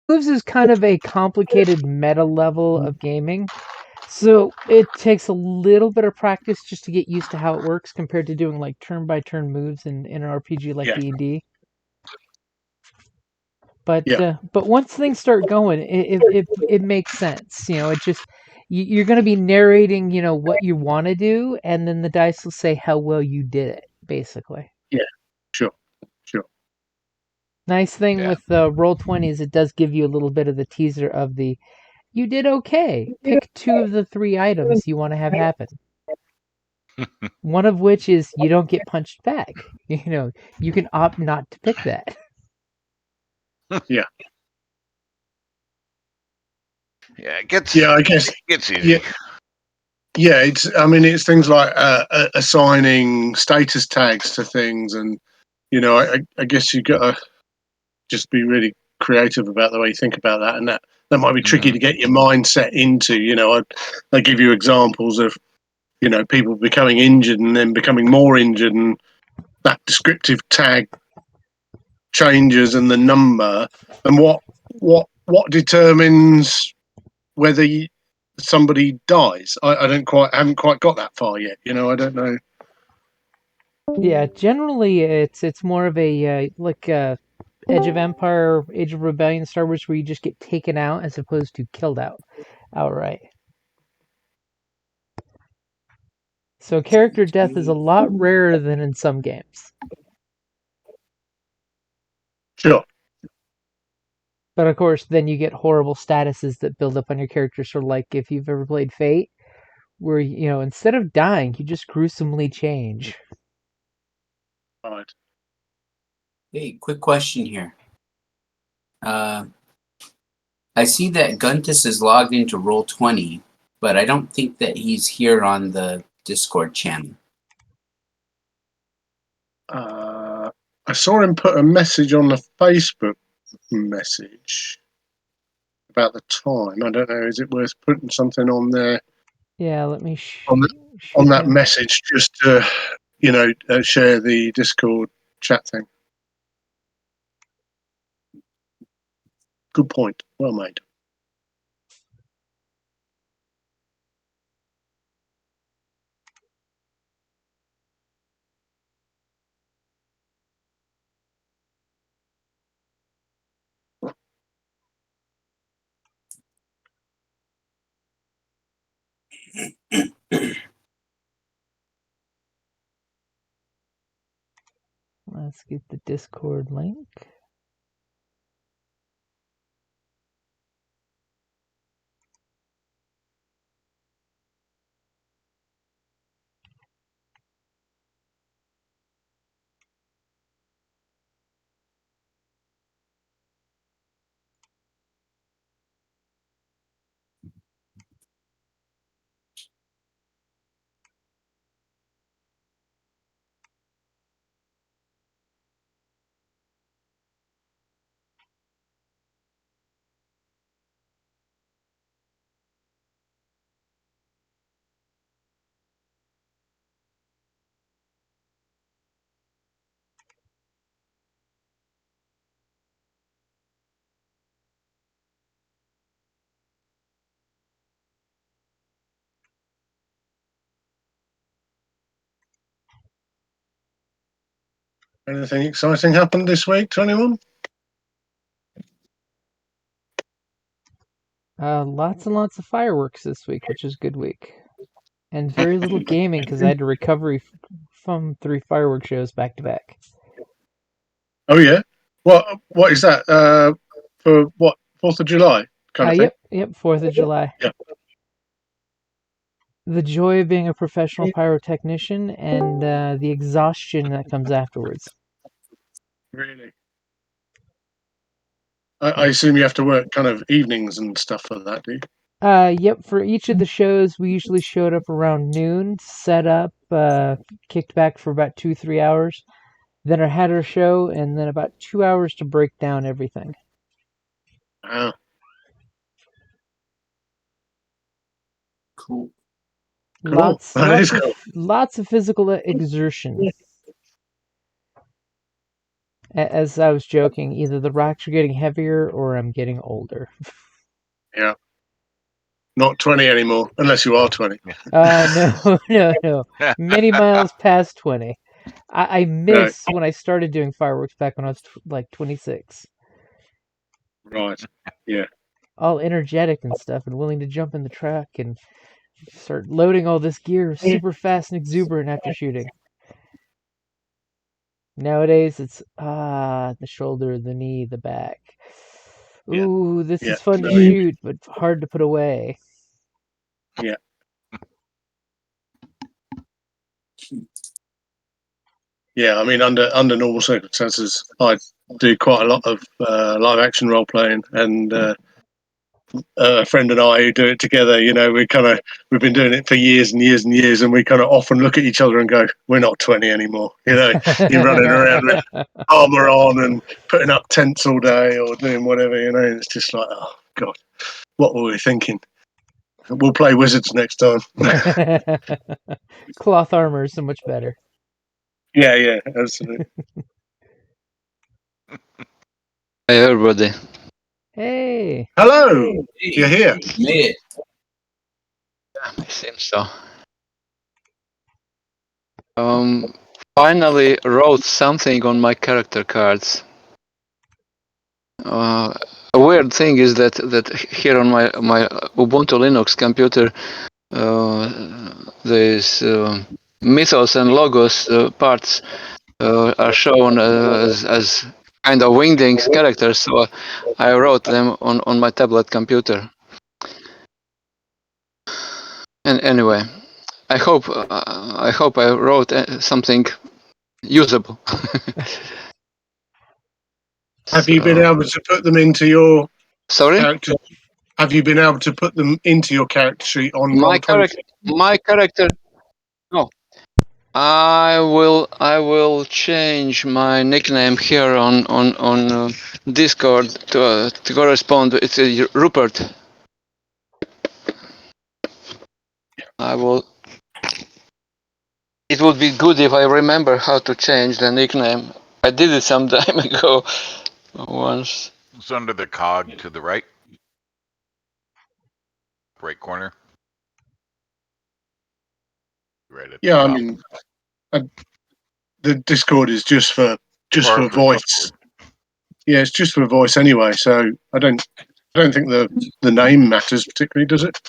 moves is kind of a complicated meta level of gaming. So it takes a little bit of practice just to get used to how it works compared to doing like turn by turn moves in an RPG like Yeah. D&D. Yeah. But once things start going, it makes sense. It just you're going to be narrating, what you want to do, and then the dice will say how well you did it, basically. Yeah. Sure. Sure. Nice thing Yeah. with Roll20 is it does give you a little bit of the teaser of the you did okay. Pick two of the three items you want to have happen. One of which is you don't get punched back. You can opt not to pick that. Yeah. Yeah, it gets Yeah. I guess. easy. Yeah. Yeah. It's things like assigning status tags to things, and I guess you got to just be really creative about the way you think about that, and that might be tricky to get your mindset into. I give you examples of people becoming injured and then becoming more injured, and that descriptive tag changes and the number, and what determines whether somebody dies. I haven't quite got that far yet. I don't know. Yeah, generally it's more of a like Edge of Empire, Age of Rebellion, Star Wars, where you just get taken out as opposed to killed outright. So character death is a lot rarer than in some games. Sure. But of course, then you get horrible statuses that build up on your character. Sort of like if you've ever played Fate, where instead of dying, you just gruesomely change. Right. Hey, quick question here. I see that Guntus is logged into Roll20, but I don't think that he's here on the Discord channel. I saw him put a message on the Facebook message about the time. I don't know. Is it worth putting something on there Yeah, let me on shoot that him. message just to share the Discord chat thing? Good point. Well made. Let's get the Discord link. Anything exciting happened this week to anyone? Lots and lots of fireworks this week, which is a good week. And very little gaming because I had to recover from 3 fireworks shows back to back. Oh yeah. What is that? For what? 4th of July kind of thing. Yep, 4th of July. Yep. The joy of being a professional pyrotechnician and the exhaustion that comes afterwards. Really. I assume you have to work kind of evenings and stuff for that, do you? Yep, for each of the shows, we usually showed up around noon, set up, kicked back for about 2-3 hours, then had our show, and then about 2 hours to break down everything. Wow. Cool. Lots Cool. of physical exertion. As I was joking, either the rocks are getting heavier or I'm getting older. Yeah. Not 20 anymore, unless you are 20. No. Many miles past 20. I No. miss when I started doing fireworks back when I was like 26. Right. Yeah. All energetic and stuff and willing to jump in the truck and start loading all this gear super fast and exuberant after shooting. Nowadays, it's the shoulder, the knee, the back. Yeah. Ooh, this Yeah. is fun to No, you- shoot, but hard to put away. Yeah. Yeah. I mean, under normal circumstances, I do quite a lot of live action role playing, and a friend and I who do it together. You know, we've been doing it for years and years and years, and we kind of often look at each other and go, "We're not 20 anymore." You know, you're running around with armor on and putting up tents all day or doing whatever. You know, and it's just like, oh god, what were we thinking? We'll play wizards next time. Cloth armor is so much better. Yeah, absolutely. Hey everybody. Hey. Hello, you're here. Made it. It seems so. Finally wrote something on my character cards. A weird thing is that here on my Ubuntu Linux computer, these mythos and logos parts are shown as kind of wingdings characters. So I wrote them on my tablet computer. And anyway, I hope I wrote something usable. Have you been So, able to put them into your sorry, character? Have you been able to put them into your character sheet on my Roll20? character. No, I will change my nickname here on Discord to correspond. It's Rupert. I will. It would be good if I remember how to change the nickname. I did it some time ago once. It's under the cog to the right corner. Right at the Yeah, I top. mean, the Discord is just for For voice. Yeah, it's just for voice anyway. So I don't think the name matters particularly, does it?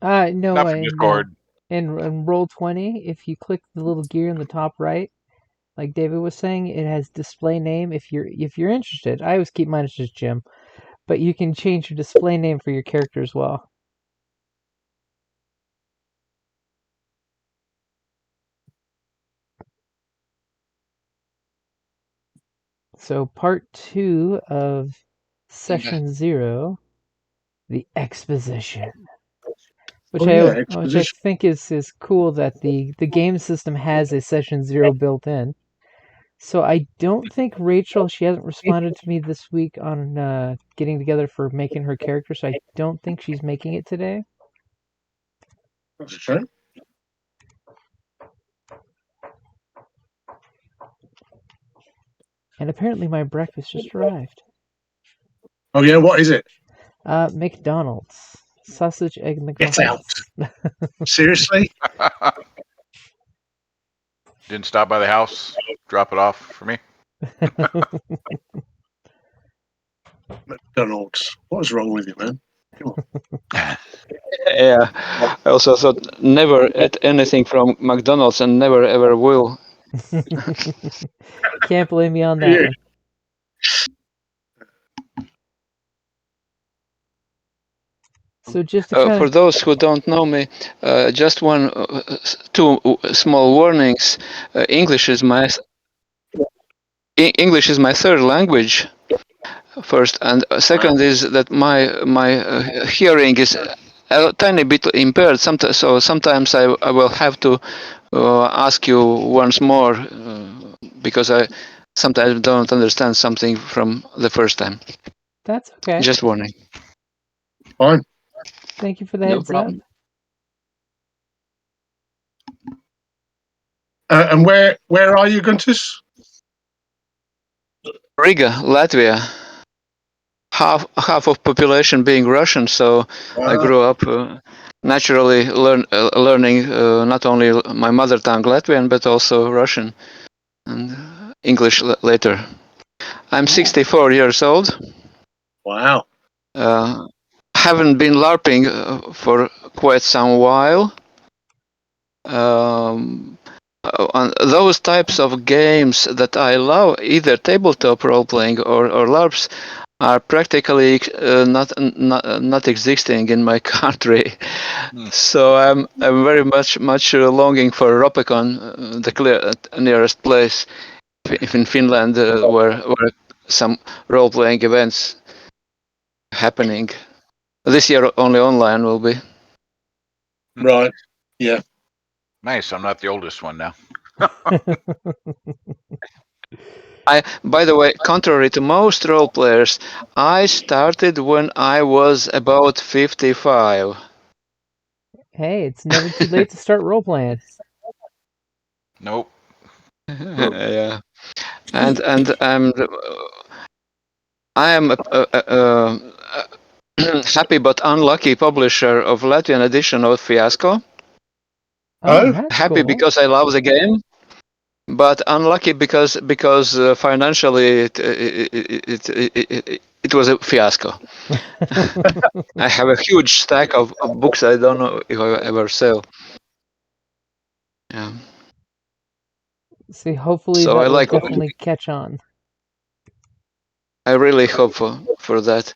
No, Not for and Discord. in Roll20, if you click the little gear in the top right, like David was saying, it has display name. If you're interested, I always keep mine as just Jim, but you can change your display name for your character as well. So part 2 of session 0, the exposition. Which I Exposition. think is cool that the game system has a session 0 built in. So I don't think Rachel, she hasn't responded to me this week on getting together for making her character, so I don't think she's making it today. That's a shame. And apparently my breakfast just arrived. Oh yeah, what is it? McDonald's. Sausage, egg, Get out. McMuffins. Seriously? Didn't stop by the house, drop it off for me. McDonald's. What is wrong with you, man? Come on. Yeah, I also thought never ate anything from McDonald's and never ever will. Can't blame me on that one. So just to kind For those who don't know me, just two small warnings. English is my third language. First, and second is that my hearing is a tiny bit impaired. Sometimes I will have to ask you once more because I sometimes don't understand something from the first time. That's okay. Just warning. Fine. Thank you for the No heads problem. And where are you, Guntus? Riga, Latvia. Half of population being Russian, so I grew up naturally learning not only my mother tongue Latvian but also Russian and English later. I'm 64 years old. Wow. Haven't been LARPing for quite some while. On those types of games that I love, either tabletop role playing or LARPs, are practically not existing in my country. So I'm very much longing for Ropecon, the nearest place in Finland, where some role playing events happening. This year only online will be. Right. Yeah. Nice. I'm not the oldest one now. By the way, contrary to most role players, I started when I was about 55. Hey, it's never too late to start role playing. Nope. Yeah, and I am a happy but unlucky publisher of Latvian edition of Fiasco. Oh, That's Happy cool. because I love the game, but unlucky because financially it was a fiasco. I have a huge stack of books I don't know if I ever sell. Yeah. See, hopefully So that I will like. definitely catch on. I really hope for that.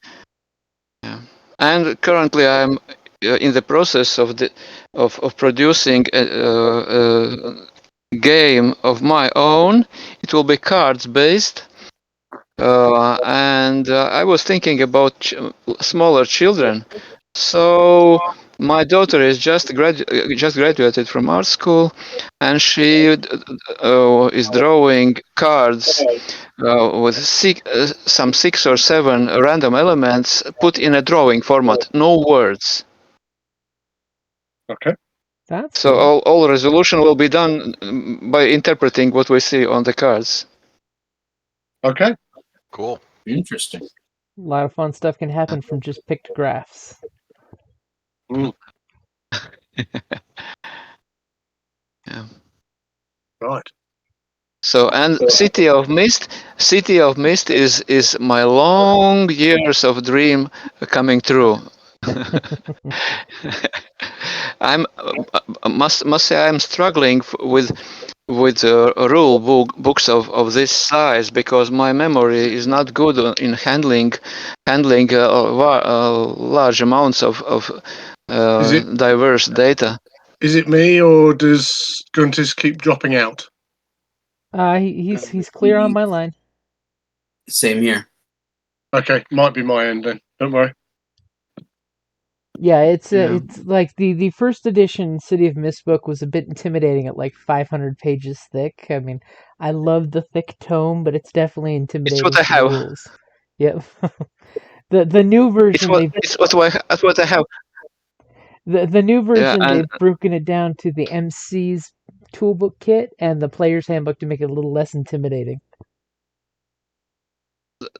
Yeah. And currently I'm in the process of producing a game of my own. It will be cards based. And I was thinking about smaller children. So my daughter is just graduated from art school, and she is drawing cards with some 6 or 7 random elements put in a drawing format, no words. okay. That's So cool. all resolution will be done by interpreting what we see on the cards. Okay. Cool. Interesting. A lot of fun stuff can happen from just pictographs. Mm, Yeah. right. So and City of Mist is my long years of dream coming true. I'm must say I'm struggling with books of this size because my memory is not good in handling large amounts of Is it diverse data. is it me or does Guntis keep dropping out? He's clear on my line. Same here. Okay, might be my end then. Don't worry. Yeah, it's Yeah. it's like the first edition City of Mist book was a bit intimidating at like 500 pages thick. I mean, I love the thick tome, but it's definitely It's intimidating what I for the have. rules. Yep. the new version they've It's what I have. the new Yeah, version and they've broken it down to the MC's toolbook kit and the player's handbook to make it a little less intimidating.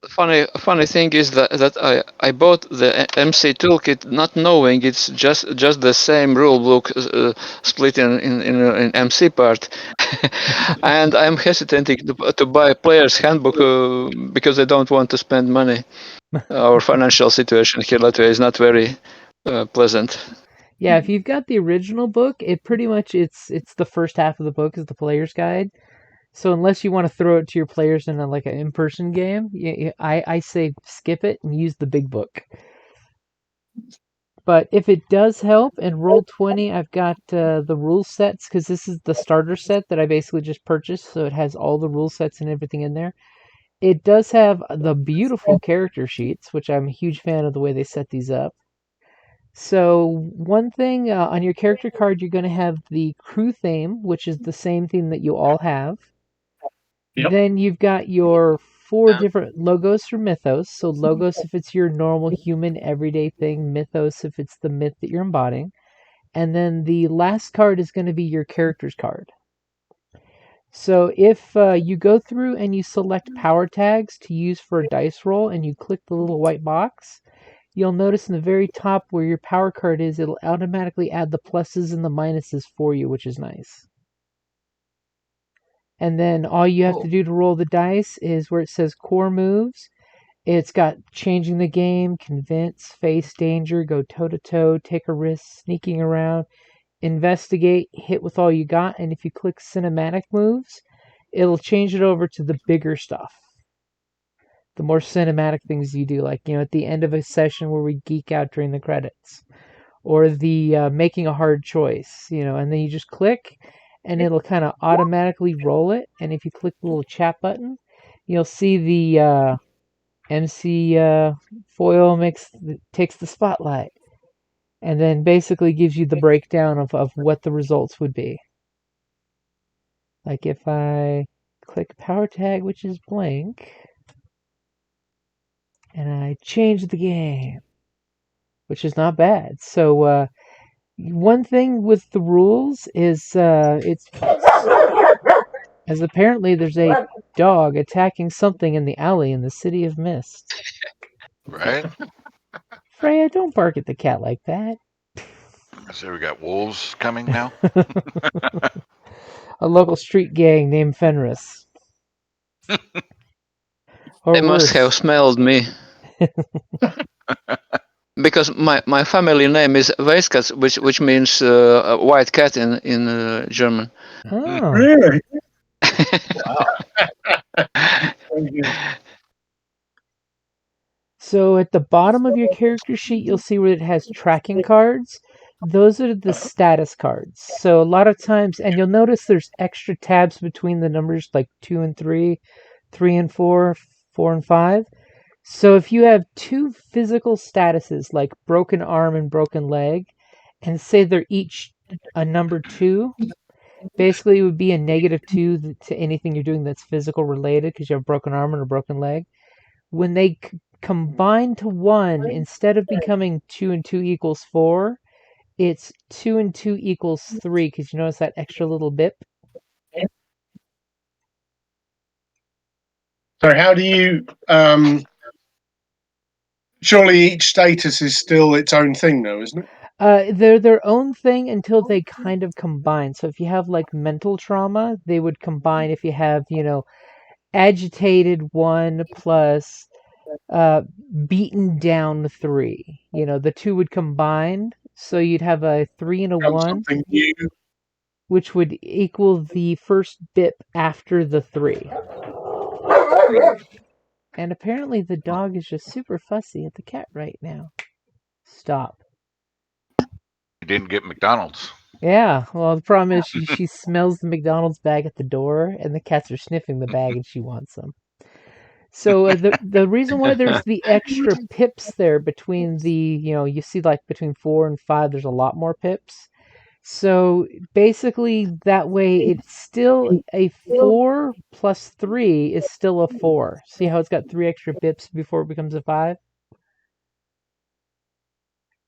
funny thing is that I bought the MC toolkit not knowing it's just the same rule book split in MC part, and I'm hesitating to buy a player's handbook because I don't want to spend money. Our financial situation here in Latvia is not very pleasant. Yeah, if you've got the original book, it pretty much it's the first half of the book is the player's guide. So unless you want to throw it to your players in like an in-person game, I say skip it and use the big book. But if it does help in Roll20, I've got the rule sets because this is the starter set that I basically just purchased, so it has all the rule sets and everything in there. It does have the beautiful character sheets, which I'm a huge fan of the way they set these up. So one thing on your character card, you're going to have the crew theme, which is the same theme that you all have. Yep. Then you've got your 4 Yeah. different logos for Mythos. So logos if it's your normal human everyday thing, Mythos if it's the myth that you're embodying. And then the last card is going to be your character's card. So if you go through and you select power tags to use for a dice roll and you click the little white box, you'll notice in the very top where your power card is, it'll automatically add the pluses and the minuses for you, which is nice. And then all you have to do to roll the dice is where it says core moves. It's got changing the game, convince, face danger, go toe-to-toe, take a risk, sneaking around, investigate, hit with all you got, and if you click cinematic moves, it'll change it over to the bigger stuff. The more cinematic things you do, like, at the end of a session where we geek out during the credits, or the making a hard choice, and then you just click, and it'll kind of automatically roll it, and if you click the little chat button, you'll see the MC foil takes the spotlight, and then basically gives you the breakdown of what the results would be. Like if I click power tag, which is blank, and I change the game, which is not bad. So one thing with the rules is it's as apparently there's a dog attacking something in the alley in the City of Mist. Right? Freya, don't bark at the cat like that. So we got wolves coming now. A local street gang named Fenris. Or They must have worse. smelled me. Because my family name is Weißkatz, which means white cat in German. Oh. Really? So at the bottom of your character sheet, you'll see where it has tracking cards. Those are the status cards. So a lot of times, and you'll notice there's extra tabs between the numbers like 2 and 3, 3 and 4, 4 and 5. So if you have two physical statuses like broken arm and broken leg, and say they're each a number 2, basically it would be a -2 to anything you're doing that's physical related because you have a broken arm and a broken leg. When they combine to 1, instead of becoming 2 and 2 equals 4, it's 2 and 2 equals 3 because you notice that extra little bit. So how do you? Surely each status is still its own thing, though, isn't it? They're their own thing until they kind of combine. So if you have like mental trauma, they would combine. If you have, agitated 1 plus beaten down 3, the two would combine. So you'd have a 3 and a 1, Something new. which would equal the first bit after the 3. And apparently the dog is just super fussy at the cat right now. Stop. You didn't get McDonald's. Yeah, well, the problem is she smells the McDonald's bag at the door, and the cats are sniffing the bag, and she wants them. So the reason why there's the extra pips there between the, you see like between 4 and 5, there's a lot more pips. So basically that way it's still a 4 plus 3 is still a 4. See how it's got 3 extra pips before it becomes a 5?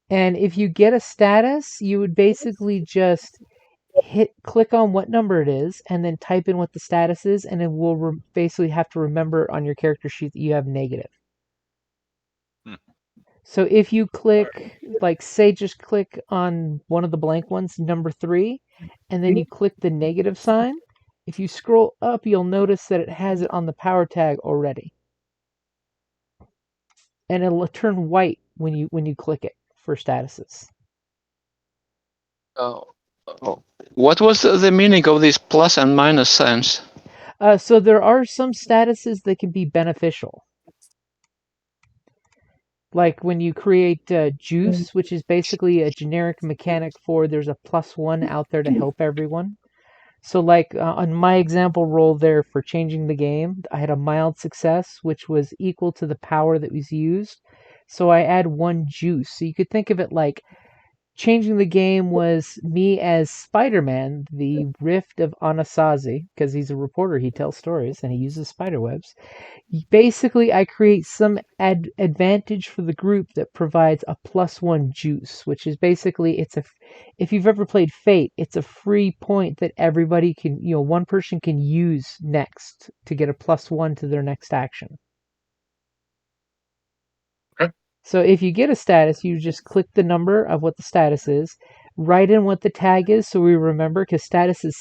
And if you get a status, you would basically just click on what number it is, and then type in what the status is, and it will basically have to remember on your character sheet that you have negative. So if you click, like say just click on one of the blank ones, number 3, and then you click the negative sign, if you scroll up, you'll notice that it has it on the power tag already. And it'll turn white when you click it for statuses. What was the meaning of these plus and minus signs? So there are some statuses that can be beneficial. Like when you create juice, which is basically a generic mechanic for there's a +1 out there to help everyone. So like on my example roll there for changing the game, I had a mild success, which was equal to the power that was used. So I add 1 juice. So you could think of it like changing the game was me as Spider-Man, the Rift of Anasazi, because he's a reporter, he tells stories, and he uses spider webs. Basically, I create some advantage for the group that provides a +1 juice, which is basically, if you've ever played Fate, it's a free point that everybody can, one person can use next to get a +1 to their next action. Okay. So if you get a status, you just click the number of what the status is, write in what the tag is so we remember, because statuses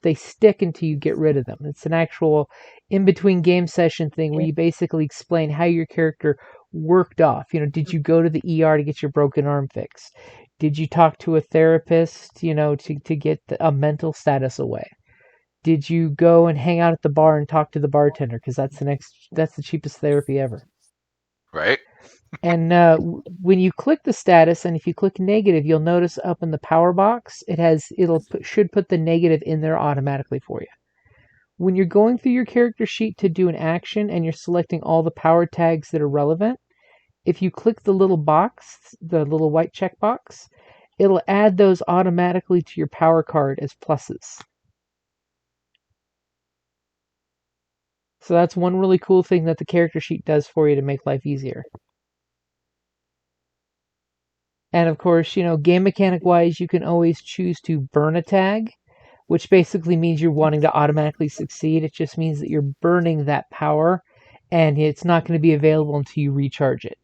they stick until you get rid of them. It's an actual in-between game session thing where you basically explain how your character worked off. Did you go to the ER to get your broken arm fixed? Did you talk to a therapist, to get a mental status away? Did you go and hang out at the bar and talk to the bartender? Because that's the cheapest therapy ever. Right. And when you click the status, and if you click negative, you'll notice up in the power box, should put the negative in there automatically for you. When you're going through your character sheet to do an action and you're selecting all the power tags that are relevant, if you click the little box, the little white check box, it'll add those automatically to your power card as pluses. So that's one really cool thing that the character sheet does for you to make life easier. And of course, game mechanic wise, you can always choose to burn a tag, which basically means you're wanting to automatically succeed. It just means that you're burning that power and it's not going to be available until you recharge it.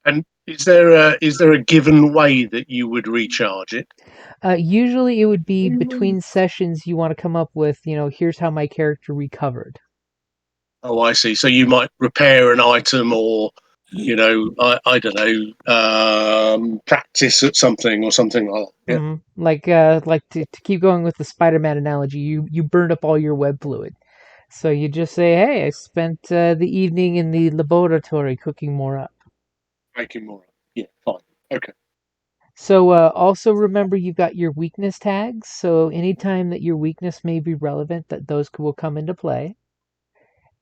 And is there a given way that you would recharge it? Usually it would be between sessions you want to come up with, here's how my character recovered. Oh, I see. So you might repair an item, or I don't know, practice at something or something like that. Yeah. Mm-hmm. Like to keep going with the Spider-Man analogy, you burned up all your web fluid. So you just say, hey, I spent the evening in the laboratory cooking more up. Making more. Yeah, fine. Okay. So also remember you've got your weakness tags. So anytime that your weakness may be relevant, that those will come into play.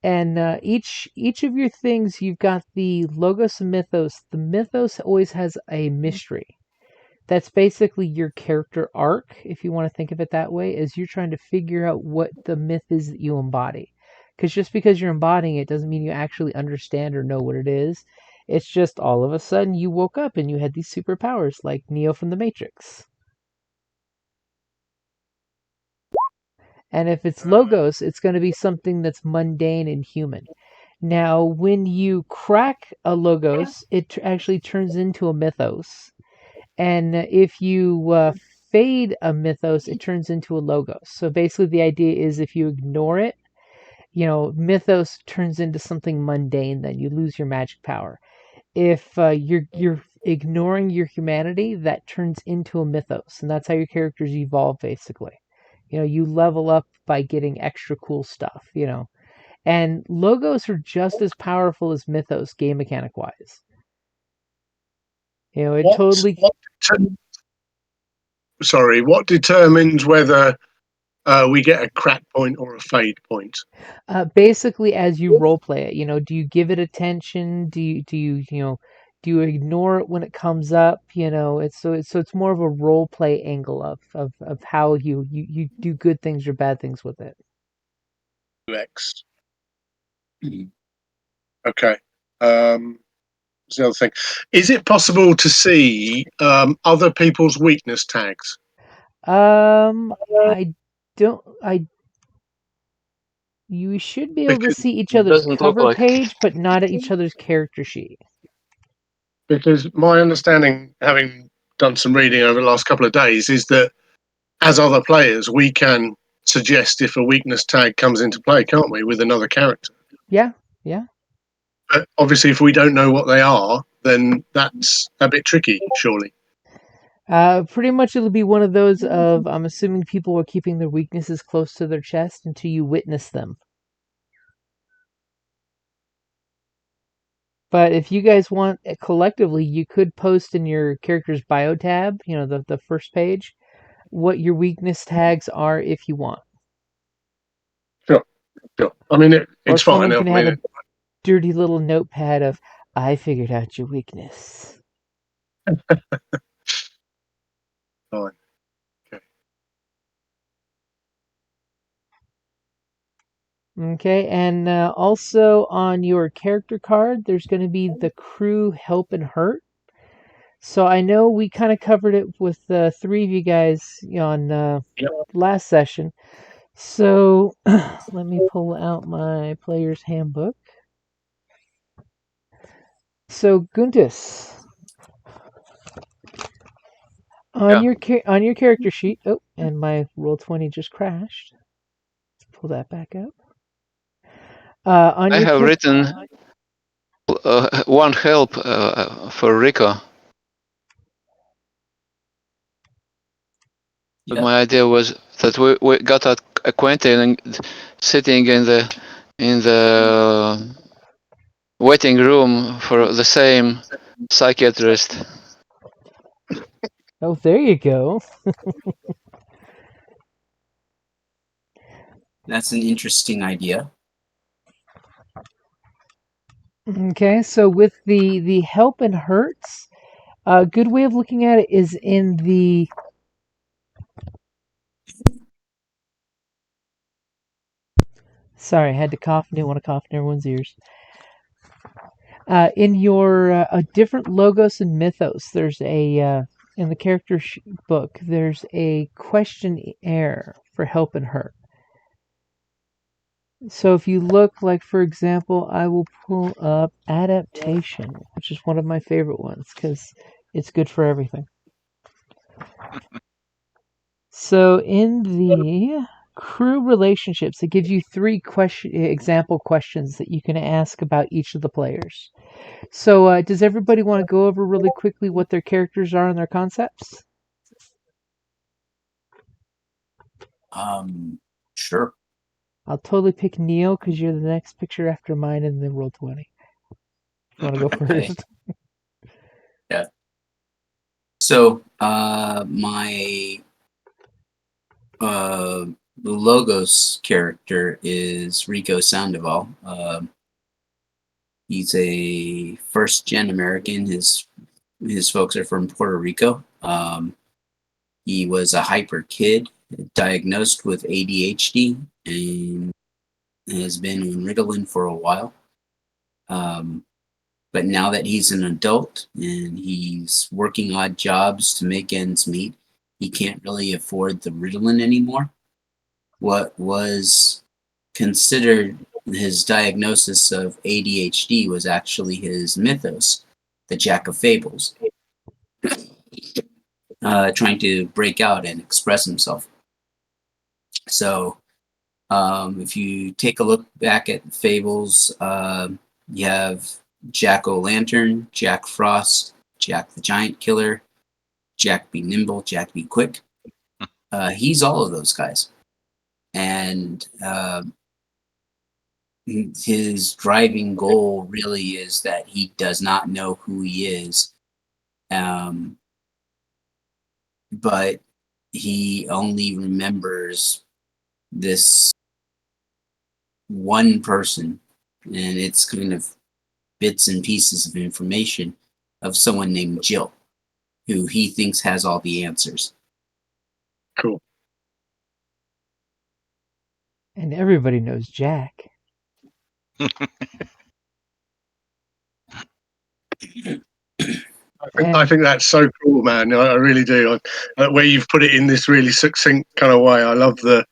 And each of your things, you've got the logos and mythos. The mythos always has a mystery. That's basically your character arc, if you want to think of it that way, as you're trying to figure out what the myth is that you embody. Because just because you're embodying it doesn't mean you actually understand or know what it is. It's just all of a sudden you woke up and you had these superpowers, like Neo from the Matrix. And if it's logos, it's going to be something that's mundane and human. Now, when you crack a logos, it actually turns into a mythos. And if you fade a mythos, it turns into a logos. So basically, the idea is if you ignore it, mythos turns into something mundane. Then you lose your magic power. If you're ignoring your humanity, that turns into a mythos, and that's how your characters evolve. Basically, you level up by getting extra cool stuff. And logos are just as powerful as mythos, game mechanic wise. It totally. What determines whether we get a crack point or a fade point? Basically, as you role play it, do you give it attention? Do you ignore it when it comes up? It's more of a role play angle of how you do good things or bad things with it. X. Okay. What's the other thing? Is it possible to see other people's weakness tags? I don't. You should be able to see each other's doesn't look cover like. page, but not at each other's character sheet. Because my understanding, having done some reading over the last couple of days, is that as other players, we can suggest if a weakness tag comes into play, can't we, with another character? Yeah. But obviously, if we don't know what they are, then that's a bit tricky, surely. Pretty much it'll be one of those of, I'm assuming people are keeping their weaknesses close to their chest until you witness them. But if you guys want collectively, you could post in your character's bio tab, the first page, what your weakness tags are if you want. Sure. I mean, Or it's fine. someone can have a dirty little notepad of, I figured out your weakness. Fine. Okay. Okay, and also on your character card, there's going to be the crew help and hurt. So I know we kind of covered it with the three of you guys on Yep. last session. So let me pull out my player's handbook. So Guntis, on Yeah. on your character sheet. Oh, and my roll 20 just crashed. Let's pull that back up. On I your have written one help for Rico. But Yeah. my idea was that we got acquainted and sitting in the waiting room for the same psychiatrist. Oh, there you go. That's an interesting idea. Okay, so with the help and hurts, a good way of looking at it is in the sorry, I had to cough. Didn't want to cough in everyone's ears. In your different logos and mythos, there's a in the character book. There's a questionnaire for help and hurt. So if you look, like for example, I will pull up adaptation, which is one of my favorite ones because it's good for everything. So in the crew relationships, it gives you three example questions that you can ask about each of the players. So does everybody want to go over really quickly what their characters are and their concepts? Sure. I'll totally pick Neo because you're the next picture after mine in the roll 20. You want to go Okay. first? Yeah. So my the Logos character is Rico Sandoval. He's a first-gen American. His folks are from Puerto Rico. He was a hyper kid, diagnosed with ADHD, and has been on Ritalin for a while. But now that he's an adult and he's working odd jobs to make ends meet, he can't really afford the Ritalin anymore. What was considered his diagnosis of ADHD was actually his mythos, the Jack of Fables, trying to break out and express himself. So if you take a look back at Fables, you have Jack O'Lantern, Jack Frost, Jack the Giant Killer, Jack Be Nimble, Jack Be Quick. He's all of those guys. And his driving goal really is that he does not know who he is. But he only remembers this one person, and it's kind of bits and pieces of information of someone named Jill, who he thinks has all the answers. Cool. And everybody knows Jack. I think that's so cool, man. I really do. Where you've put it in this really succinct kind of way. I love the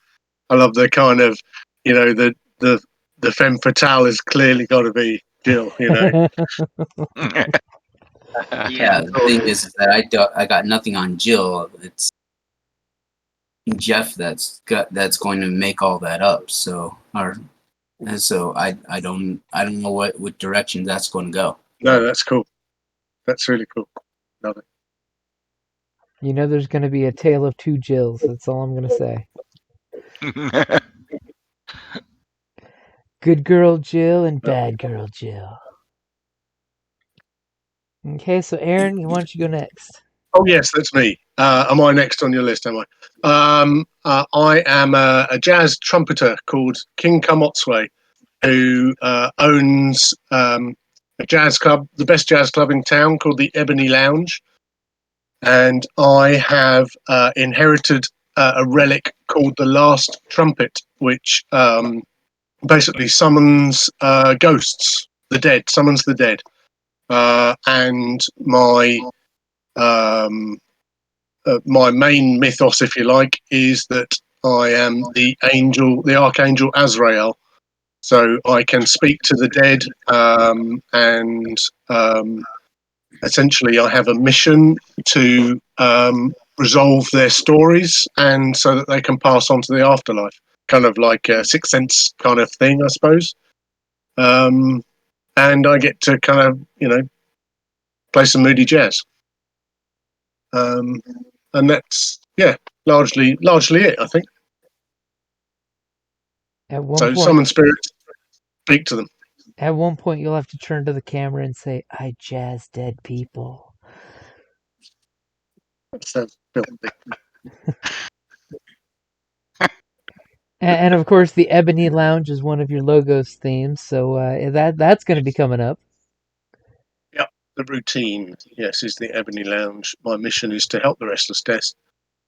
kind of, the femme fatale has clearly got to be Jill. Yeah, the thing is that I got nothing on Jill. It's Jeff that's going to make all that up. So I don't know what direction that's going to go. No, that's cool. That's really cool. Love it. You know there's going to be a tale of two Jills. That's all I'm going to say. Good girl Jill and bad girl Jill. Okay, so Aaron, why don't you go next? Oh yes, that's me. Am I next on your list? Am I? I am a jazz trumpeter called King Kamotswe, who owns a jazz club, the best jazz club in town, called the Ebony Lounge. and I have inherited a relic called the Last Trumpet, which basically summons ghosts, the dead, summons the dead. And my my main mythos, if you like, is that I am the archangel Azrael. So I can speak to the dead, and essentially I have a mission to resolve their stories, and so that they can pass on to the afterlife. Kind of like a Sixth Sense kind of thing, I suppose. And I get to kind of, play some moody jazz. And that's, largely it, I think. At one So point, summon spirits, speak to them. at one point, you'll have to turn to the camera and say, "I jazz dead people." Sounds filthy. And of course, the Ebony Lounge is one of your logos themes, so that's going to be coming up. Yep, the routine, yes, is the Ebony Lounge. My mission is to help the restless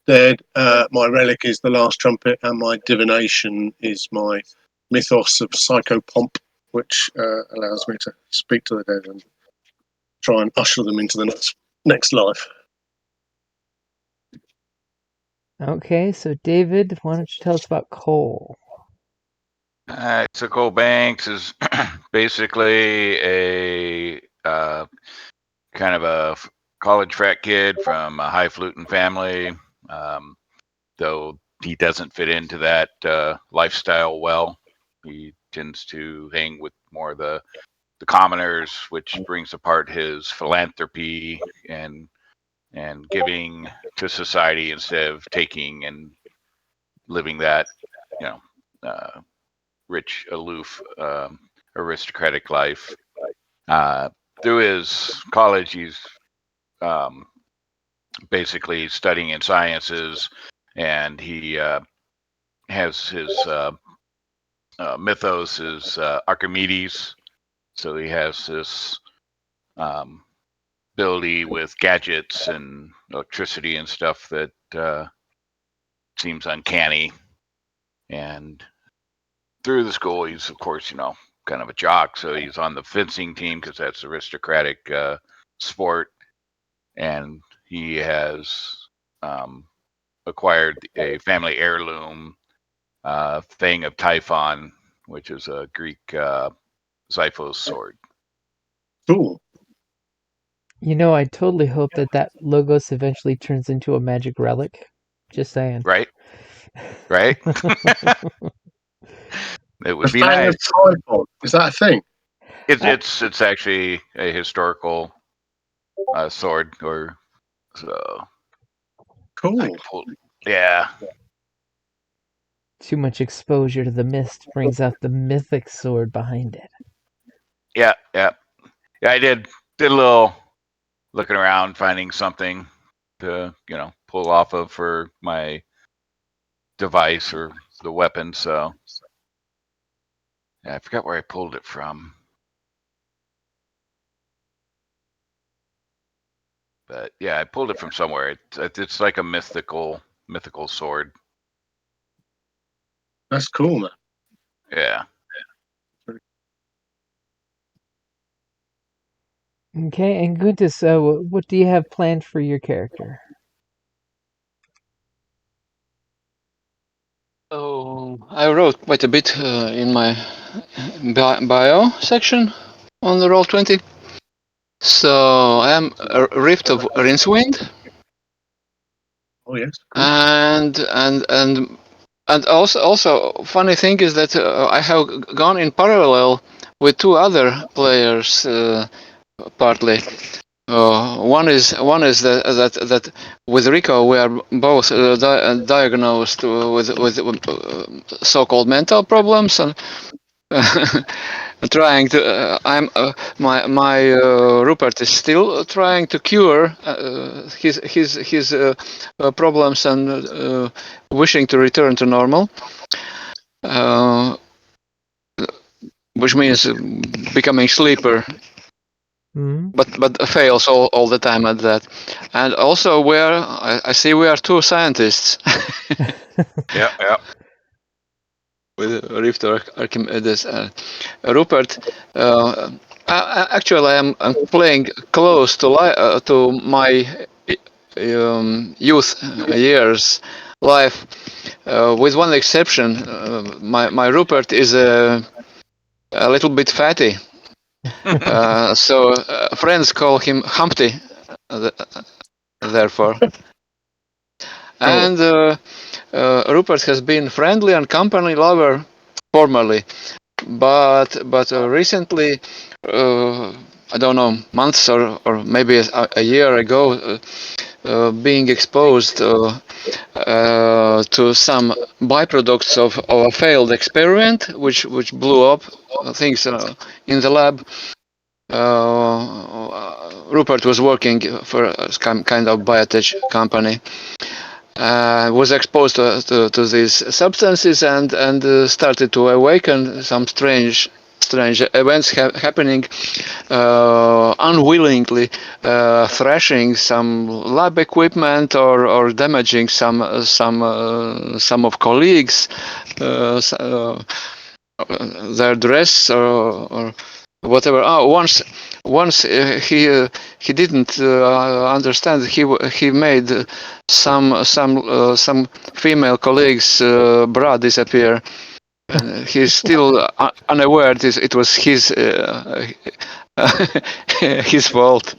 dead. My relic is the Last Trumpet, and my divination is my mythos of psychopomp, which allows me to speak to the dead and try and usher them into the next life. Okay, so David, why don't you tell us about Cole? So Cole Banks is basically a kind of a college frat kid from a highfalutin family, though he doesn't fit into that lifestyle well. He tends to hang with more the commoners, which brings apart his philanthropy and giving to society instead of taking and living that, rich, aloof, aristocratic life. Through his college, he's basically studying in sciences, and he has his mythos is Archimedes. So he has this ability with gadgets and electricity and stuff that seems uncanny. And through the school, he's, of course, kind of a jock. So he's on the fencing team because that's aristocratic sport. And he has acquired a family heirloom thing of Typhon, which is a Greek Xiphos sword. Cool. I totally hope that logos eventually turns into a magic relic. Just saying. Right? It would be Fang nice. of Typhon. Is that a thing? It's actually a historical sword, or so. Cool. Yeah. Too much exposure to the mist brings out the mythic sword behind it. Yeah. I did a little looking around, finding something to pull off of for my device or the weapon. So yeah, I forgot where I pulled it from, but yeah, I pulled it from somewhere. It's like a mythical sword. That's cool, man. Yeah. Okay, and Guntis, what do you have planned for your character? Oh, I wrote quite a bit in my bio section on the Roll20. So I am a Rift of Rincewind. Oh yes. Cool. And also funny thing is that I have gone in parallel with two other players partly. One is that with Rico we are both diagnosed with so-called mental problems, and trying to my Rupert is still trying to cure his problems and wishing to return to normal, which means becoming sleeper. but fails all the time at that. And also, I see we are two scientists. Yeah. With Rift or Archimedes. Rupert, actually, I'm playing close to my youth years life, with one exception. My Rupert is a little bit fatty, so friends call him Humpty. Therefore, and Rupert has been friendly and company lover formerly, but recently, I don't know, months or maybe a year ago, being exposed to some byproducts of a failed experiment, which blew up things in the lab. Rupert was working for some kind of biotech company. Was exposed to these substances and started to awaken some strange events happening, unwillingly thrashing some lab equipment or damaging some of colleagues, their dress or whatever. Once he didn't understand. He made some female colleagues' bra disappear. And he's still unaware it was his his fault.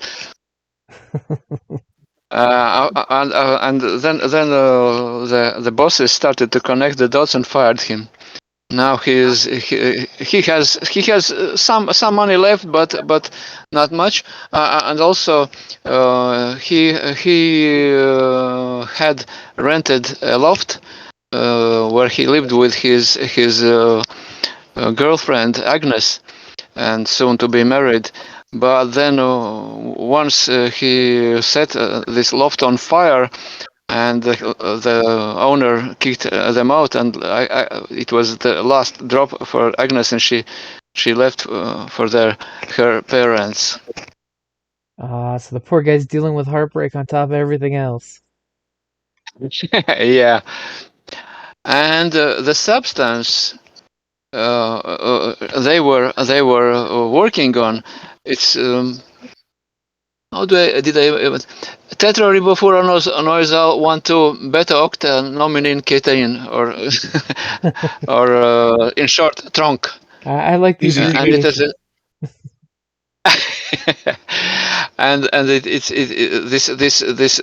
And then the bosses started to connect the dots and fired him. Now he has some money left, but not much. And also he had rented a loft where he lived with his girlfriend Agnes, and soon to be married. But then once he set this loft on fire, and the owner kicked them out, and it was the last drop for Agnes, and she left for her parents. So the poor guy's dealing with heartbreak on top of everything else. Yeah, and the substance they were working on, it's how did I tetraribofuranol 1,2 beta-octanominin ketane, or in short, TRONC. I like these Easy. And it has abbreviations.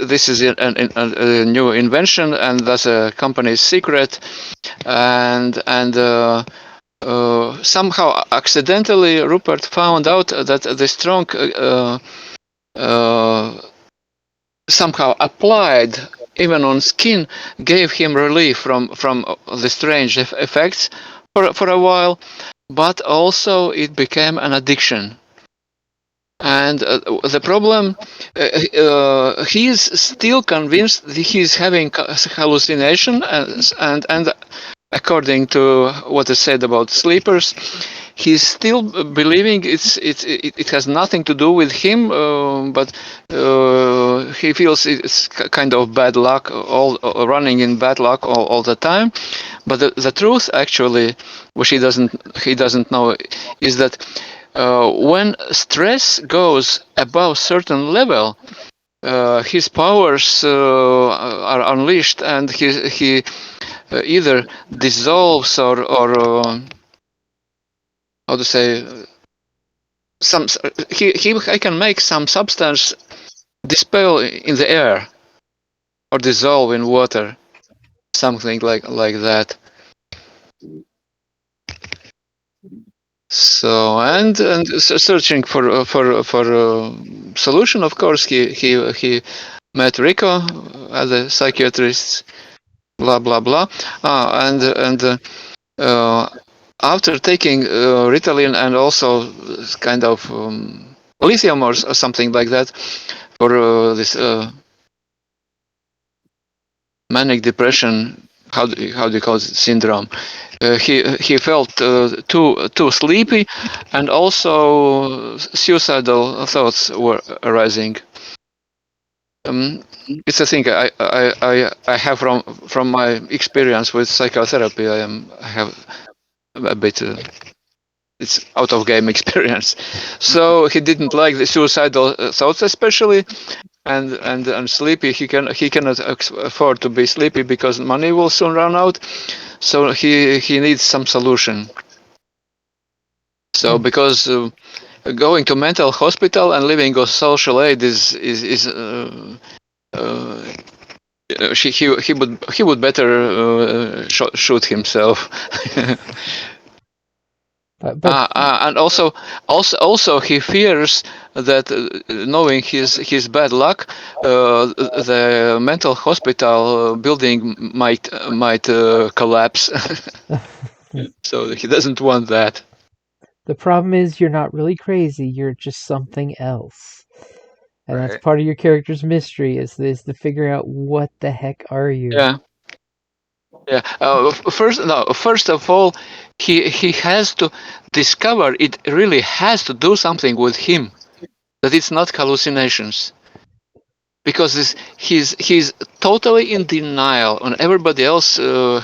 this is a new invention, and that's a company's secret, and somehow accidentally Rupert found out that the strong somehow applied even on skin gave him relief from the strange effects for a while, but also it became an addiction. And the problem, he's still convinced that he's having hallucination, and according to what is said about sleepers, he's still believing it has nothing to do with him, but he feels it's kind of bad luck, all running in bad luck all the time. But the truth, actually, which he doesn't know, is that when stress goes above certain level, his powers are unleashed, and he either dissolves or how to say, he can make some substance dispel in the air or dissolve in water, something like that. So and searching for a solution, of course, he met Rico as a psychiatrist, blah blah blah, and after taking Ritalin and also kind of lithium or something like that for this manic depression how do you call it, syndrome. He felt too sleepy, and also suicidal thoughts were arising. It's a thing I have from my experience with psychotherapy. I have a bit. It's out of game experience. So he didn't like the suicidal thoughts, especially, and sleepy. He cannot afford to be sleepy because money will soon run out. So he needs some solution. So because going to mental hospital and living on social aid is he would better shoot himself. And also he fears that knowing his bad luck, the mental hospital building might collapse. So he doesn't want that. The problem is you're not really crazy. You're just something else. And that's Right. part of your character's mystery is to figure out what the heck are you. Yeah. First of all, he has to discover it really has to do something with him, that it's not hallucinations. Because he's totally in denial, and everybody else are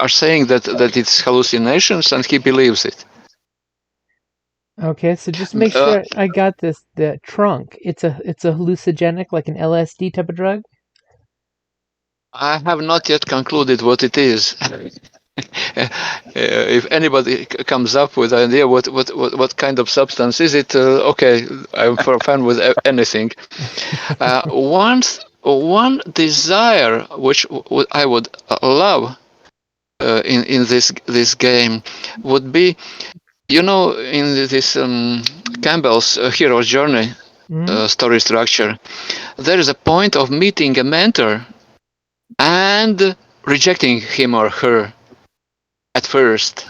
saying that it's hallucinations, and he believes it. Okay, so just make sure I got this. The trunk, it's a hallucinogenic, like an LSD type of drug. I have not yet concluded what it is. If anybody comes up with an idea what kind of substance is it, okay, I'm fine with anything. One desire which I would love in this game would be, in this Campbell's Hero's Journey story structure, there is a point of meeting a mentor and rejecting him or her at first.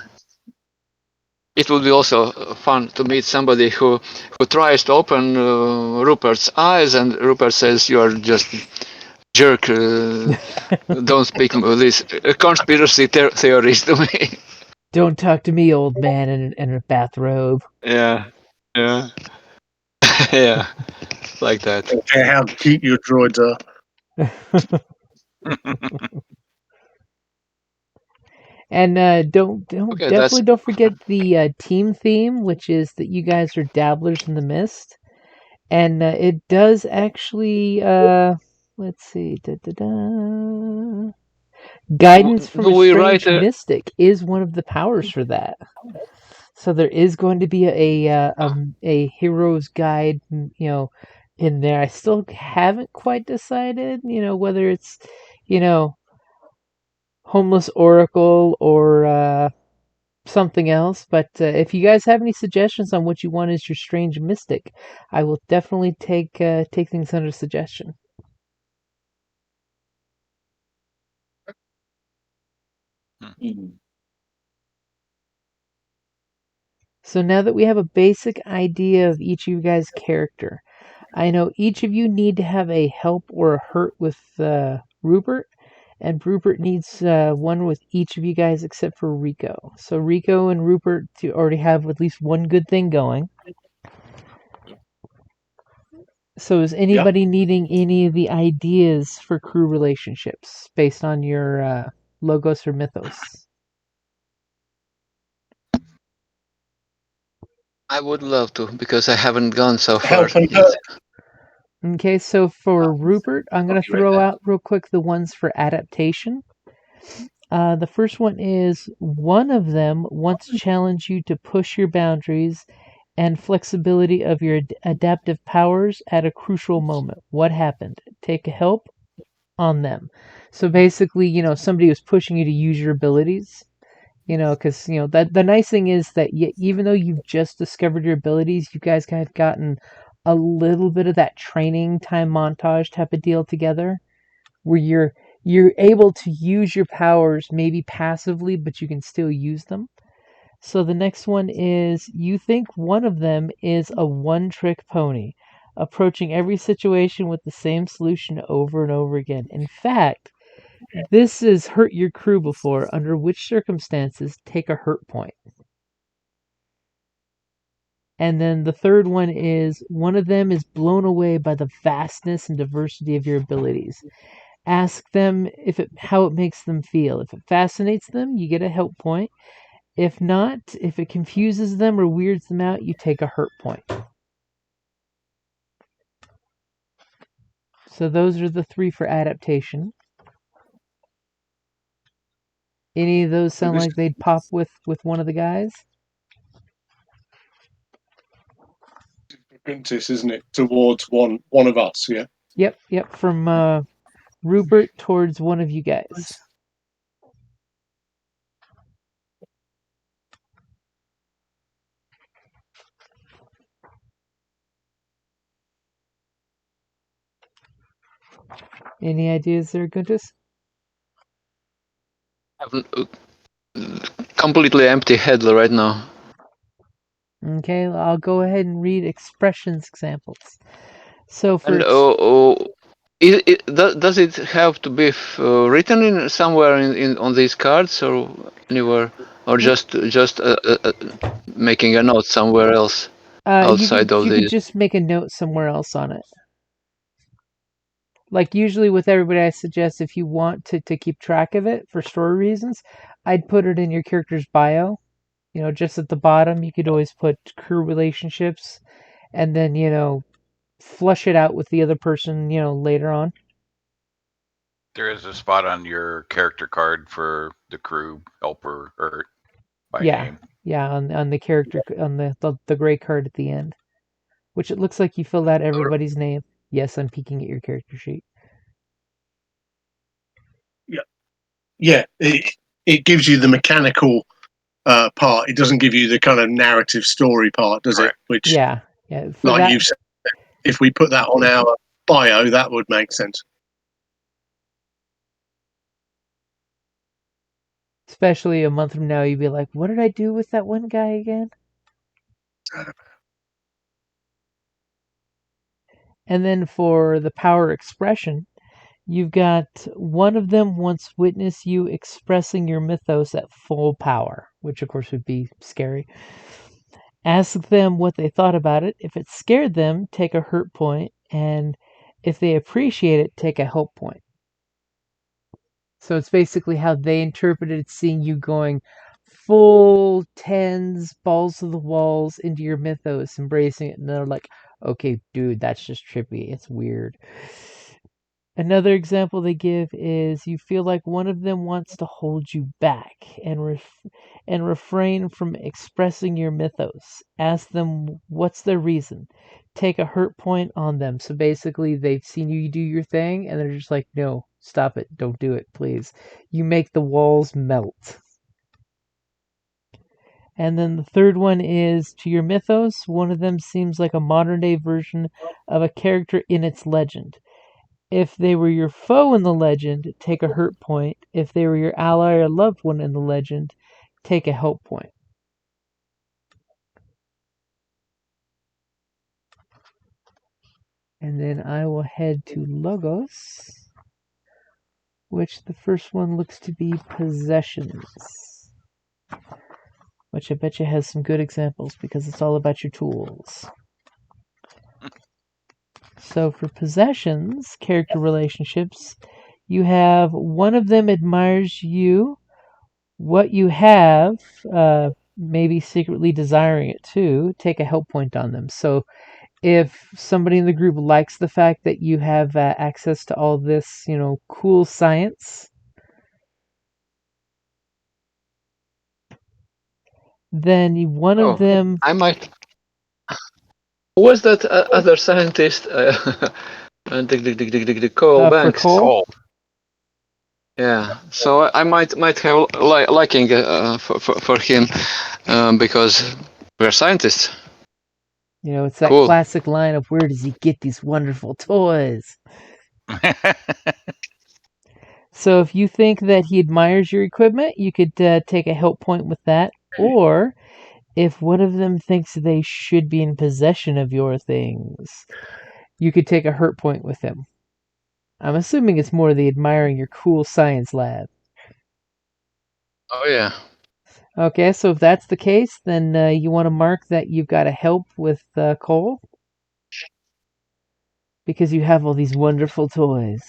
It would be also fun to meet somebody who tries to open Rupert's eyes, and Rupert says, "You are just jerk. Don't speak these conspiracy theories to me." Don't talk to me, old man in a bathrobe. Yeah. Yeah, like that. Don't care how cute your droids are. And don't Okay, don't forget the team theme, which is that you guys are dabblers in the mist, and it does actually let's see, guidance from do a we write strange mystic is one of the powers for that. So there is going to be a hero's guide, in there. I still haven't quite decided, whether it's, homeless oracle or something else. But if you guys have any suggestions on what you want as your strange mystic, I will definitely take things under suggestion. So now that we have a basic idea of each of you guys' character, I know each of you need to have a help or a hurt with Rupert, and Rupert needs one with each of you guys except for Rico. So Rico and Rupert already have at least one good thing going. So is anybody needing any of the ideas for crew relationships based on your logos or mythos? I would love to, because I haven't gone so far Help and yet. hurt. Okay, so for Rupert, I'm going to throw out real quick the ones for adaptation. The first one is one of them wants to challenge you to push your boundaries and flexibility of your adaptive powers at a crucial moment. What happened? Take a help on them. So basically, somebody was pushing you to use your abilities. Because that the nice thing is that even though you've just discovered your abilities, you guys kind of gotten a little bit of that training time montage type of deal together, where you're able to use your powers maybe passively, but you can still use them. So the next one is you think one of them is a one-trick pony, approaching every situation with the same solution over and over again. In fact, This has hurt your crew before. Under which circumstances, take a hurt point. And then the third one is one of them is blown away by the vastness and diversity of your abilities. Ask them how it makes them feel. If it fascinates them, you get a help point. If not, if it confuses them or weirds them out, you take a hurt point. So those are the 3 for adaptation. Any of those sound like they'd pop with one of the guys? Apprentice, isn't it? Towards one of us, yeah. Yep. From Rupert towards one of you guys. Any ideas there, Guntus? Completely empty head right now. Okay, I'll go ahead and read expressions examples. So for does it have to be written in somewhere in on these cards or anywhere, or just making a note somewhere else outside of you these? could just make a note somewhere else on it. Like usually with everybody, I suggest if you want to keep track of it for story reasons, I'd put it in your character's bio. You know, just at the bottom, you could always put crew relationships, and then flush it out with the other person, later on. There is a spot on your character card for the crew helper or by name. Yeah, on the character on the gray card at the end, which it looks like you filled out everybody's name. Yes, I'm peeking at your character sheet. Yeah. It gives you the mechanical part. It doesn't give you the kind of narrative story part, does it? Which, yeah. Like you've said, if we put that on our bio, that would make sense. Especially a month from now, you'd be like, what did I do with that one guy again? And then for the power expression, you've got one of them once witnessed you expressing your mythos at full power, which of course would be scary. Ask them what they thought about it. If it scared them, take a hurt point, and if they appreciate it, take a help point. So it's basically how they interpreted seeing you going full tens, balls to the walls into your mythos, embracing it, and they're like, okay, dude, that's just trippy. It's weird. Another example they give is you feel like one of them wants to hold you back and refrain from expressing your mythos. Ask them what's their reason. Take a hurt point on them. So basically, they've seen you do your thing, and they're just like, no, stop it. Don't do it, please. You make the walls melt. And then the third one is to your mythos. One of them seems like a modern day version of a character in its legend. If they were your foe in the legend, take a hurt point. If they were your ally or loved one in the legend, take a help point. And then I will head to Logos, which the first one looks to be Possessions, which I bet you has some good examples because it's all about your tools. So for Possessions, character relationships, you have one of them admires you, what you have, maybe secretly desiring it too, take a help point on them. So if somebody in the group likes the fact that you have access to all this, cool science, then one of them... I might... Who was that other scientist? The Cole Banks. Cole? Yeah, so I might have liking for him because we're scientists. It's that classic line of where does he get these wonderful toys? So if you think that he admires your equipment, you could take a help point with that. Or if one of them thinks they should be in possession of your things, you could take a hurt point with him. I'm assuming it's more the admiring your cool science lab. Oh yeah. Okay, so if that's the case, then you want to mark that you've got to help with Cole because you have all these wonderful toys.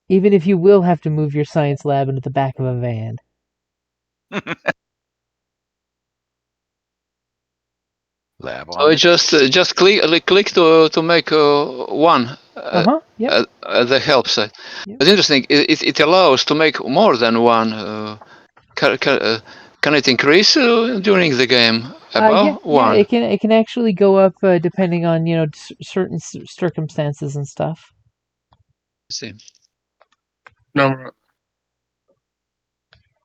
Even if you will have to move your science lab into the back of a van. Lab So on I the just click to make one Yep. at the help side. Yep. It's interesting. It allows to make more than one. Can it increase during the game above Yeah. one? It can actually go up depending on certain circumstances and stuff. See. No,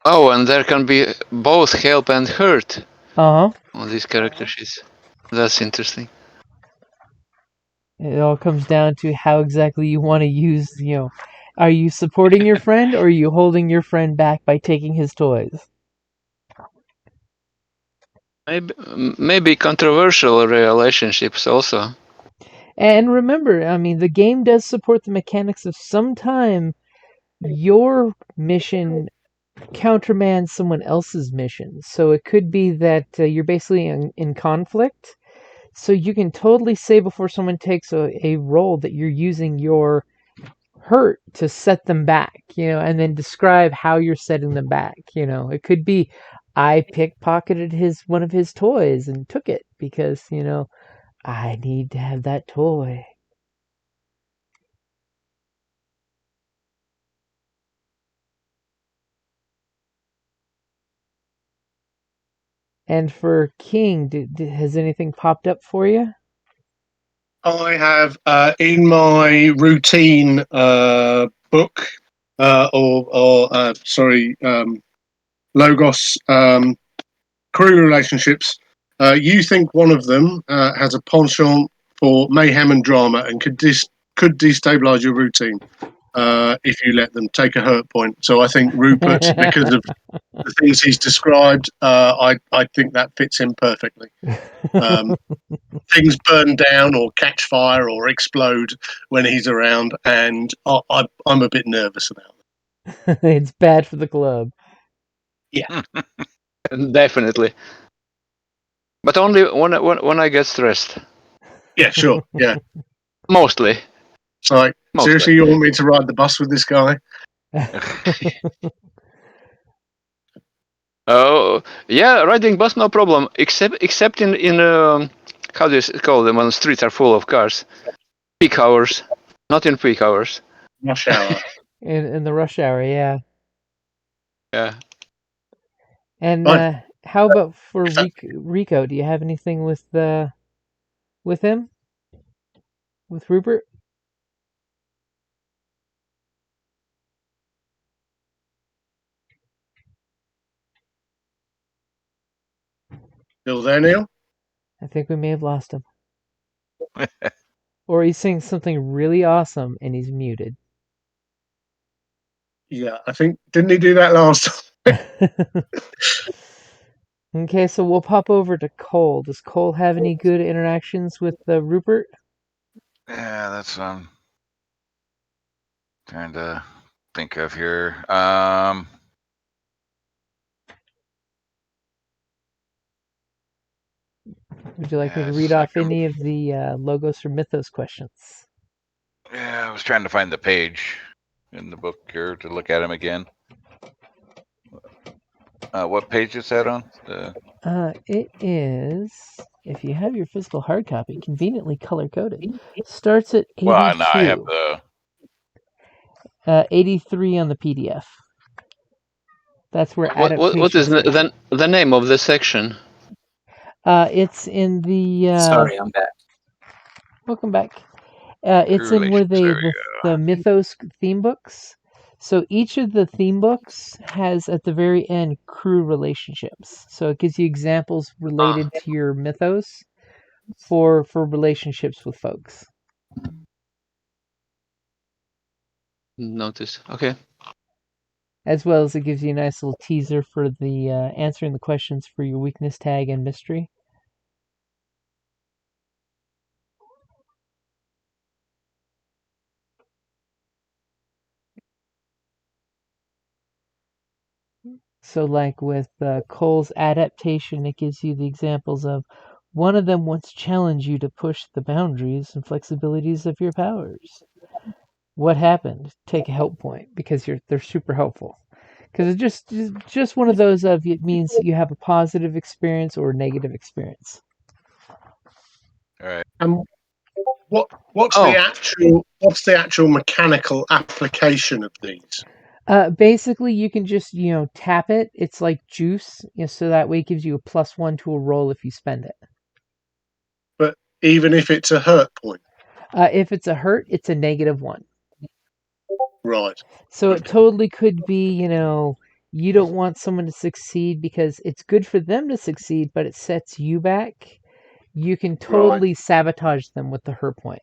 Oh, and there can be both help and hurt Uh huh. on these character sheets. That's interesting. It all comes down to how exactly you want to use. Are you supporting your friend or are you holding your friend back by taking his toys? Maybe controversial relationships also. And remember, I mean, the game does support the mechanics of sometime your mission countermands someone else's mission. So it could be that you're basically in conflict. So you can totally say before someone takes a role that you're using your hurt to set them back, and then describe how you're setting them back. It could be I pickpocketed one of his toys and took it because, I need to have that toy. And for King, has anything popped up for you? I have in my routine book, Logos crew relationships. You think one of them has a penchant for mayhem and drama and could destabilize your routine if you let them take a hurt point. So I think Rupert, because of the things he's described, I think that fits him perfectly. Things burn down or catch fire or explode when he's around, and I'm a bit nervous about it. It's bad for the club. Yeah. Definitely. But only when I get stressed. Yeah, sure. Yeah. Mostly. It's like, seriously, you want me to ride the bus with this guy? Oh yeah, riding bus no problem. Except in how do you call them when the streets are full of cars? Peak hours. Not in peak hours. Rush hour. in the rush hour, yeah. Yeah. And Fine. how about for Rico? Do you have anything with him? With Rupert? Still there, Neil? I think we may have lost him. Or he's saying something really awesome and he's muted. Yeah, I think, didn't he do that last time? Okay, so we'll pop over to Cole. Does Cole have any good interactions with Rupert? Yeah, that's what I'm trying to think of here. Would you like me Yeah, to a read off second. any of the Logos or Mythos questions? Yeah, I was trying to find the page in the book here to look at him again. What page is that on? It is, if you have your physical hard copy, conveniently color-coded. Starts at 82. Well, no, I have the. 83 on the PDF. That's where What is the name of the section? It's in the. Sorry, I'm back. Welcome back. It's in where the Mythos theme books. So each of the theme books has at the very end crew relationships. So it gives you examples related to your Mythos for relationships with folks. Notice. Okay. As well as it gives you a nice little teaser for the answering the questions for your weakness tag and mystery. So, like with Cole's adaptation, it gives you the examples of one of them once challenged you to push the boundaries and flexibilities of your powers. What happened? Take a help point because they're super helpful. Because it's just one of those of it means you have a positive experience or a negative experience. All right. What's the actual mechanical application of these? Basically, you can just tap it. It's like juice, so that way it gives you a +1 to a roll if you spend it. But even if it's a hurt point, If it's a hurt, it's a -1. right? So it totally could be, you don't want someone to succeed because it's good for them to succeed, but it sets you back. You can totally sabotage them with the hurt point.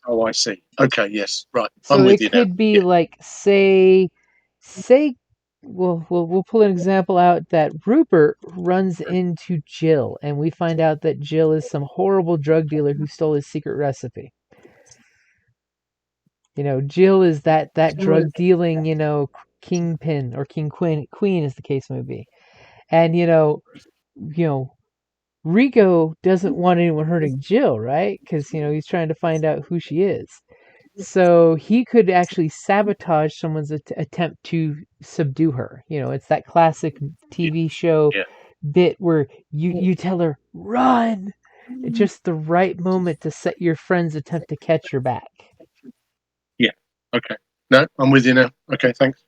Oh, I see. Okay, yes, right. So I'm with it you now. could be Yeah. like, say, we'll pull an example out that Rupert runs into Jill, and we find out that Jill is some horrible drug dealer who stole his secret recipe. Jill is that drug dealing, kingpin or queen as the case may be. And Rico doesn't want anyone hurting Jill, right? Because he's trying to find out who she is. So he could actually sabotage someone's attempt to subdue her. It's that classic TV show Yeah. bit where you tell her run at just the right moment to set your friend's attempt to catch her back. Yeah. Okay. No, I'm with you now. Okay, thanks.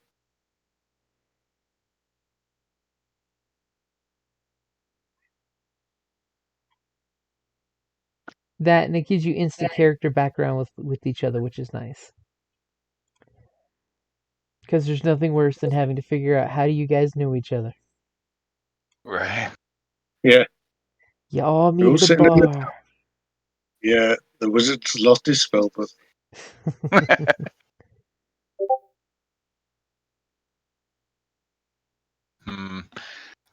That, and it gives you instant character background with each other, which is nice. Because there's nothing worse than having to figure out how do you guys know each other. Right. Yeah. You all meet We're all at the sitting in the bar. Yeah, the wizard's lost his spell book. I don't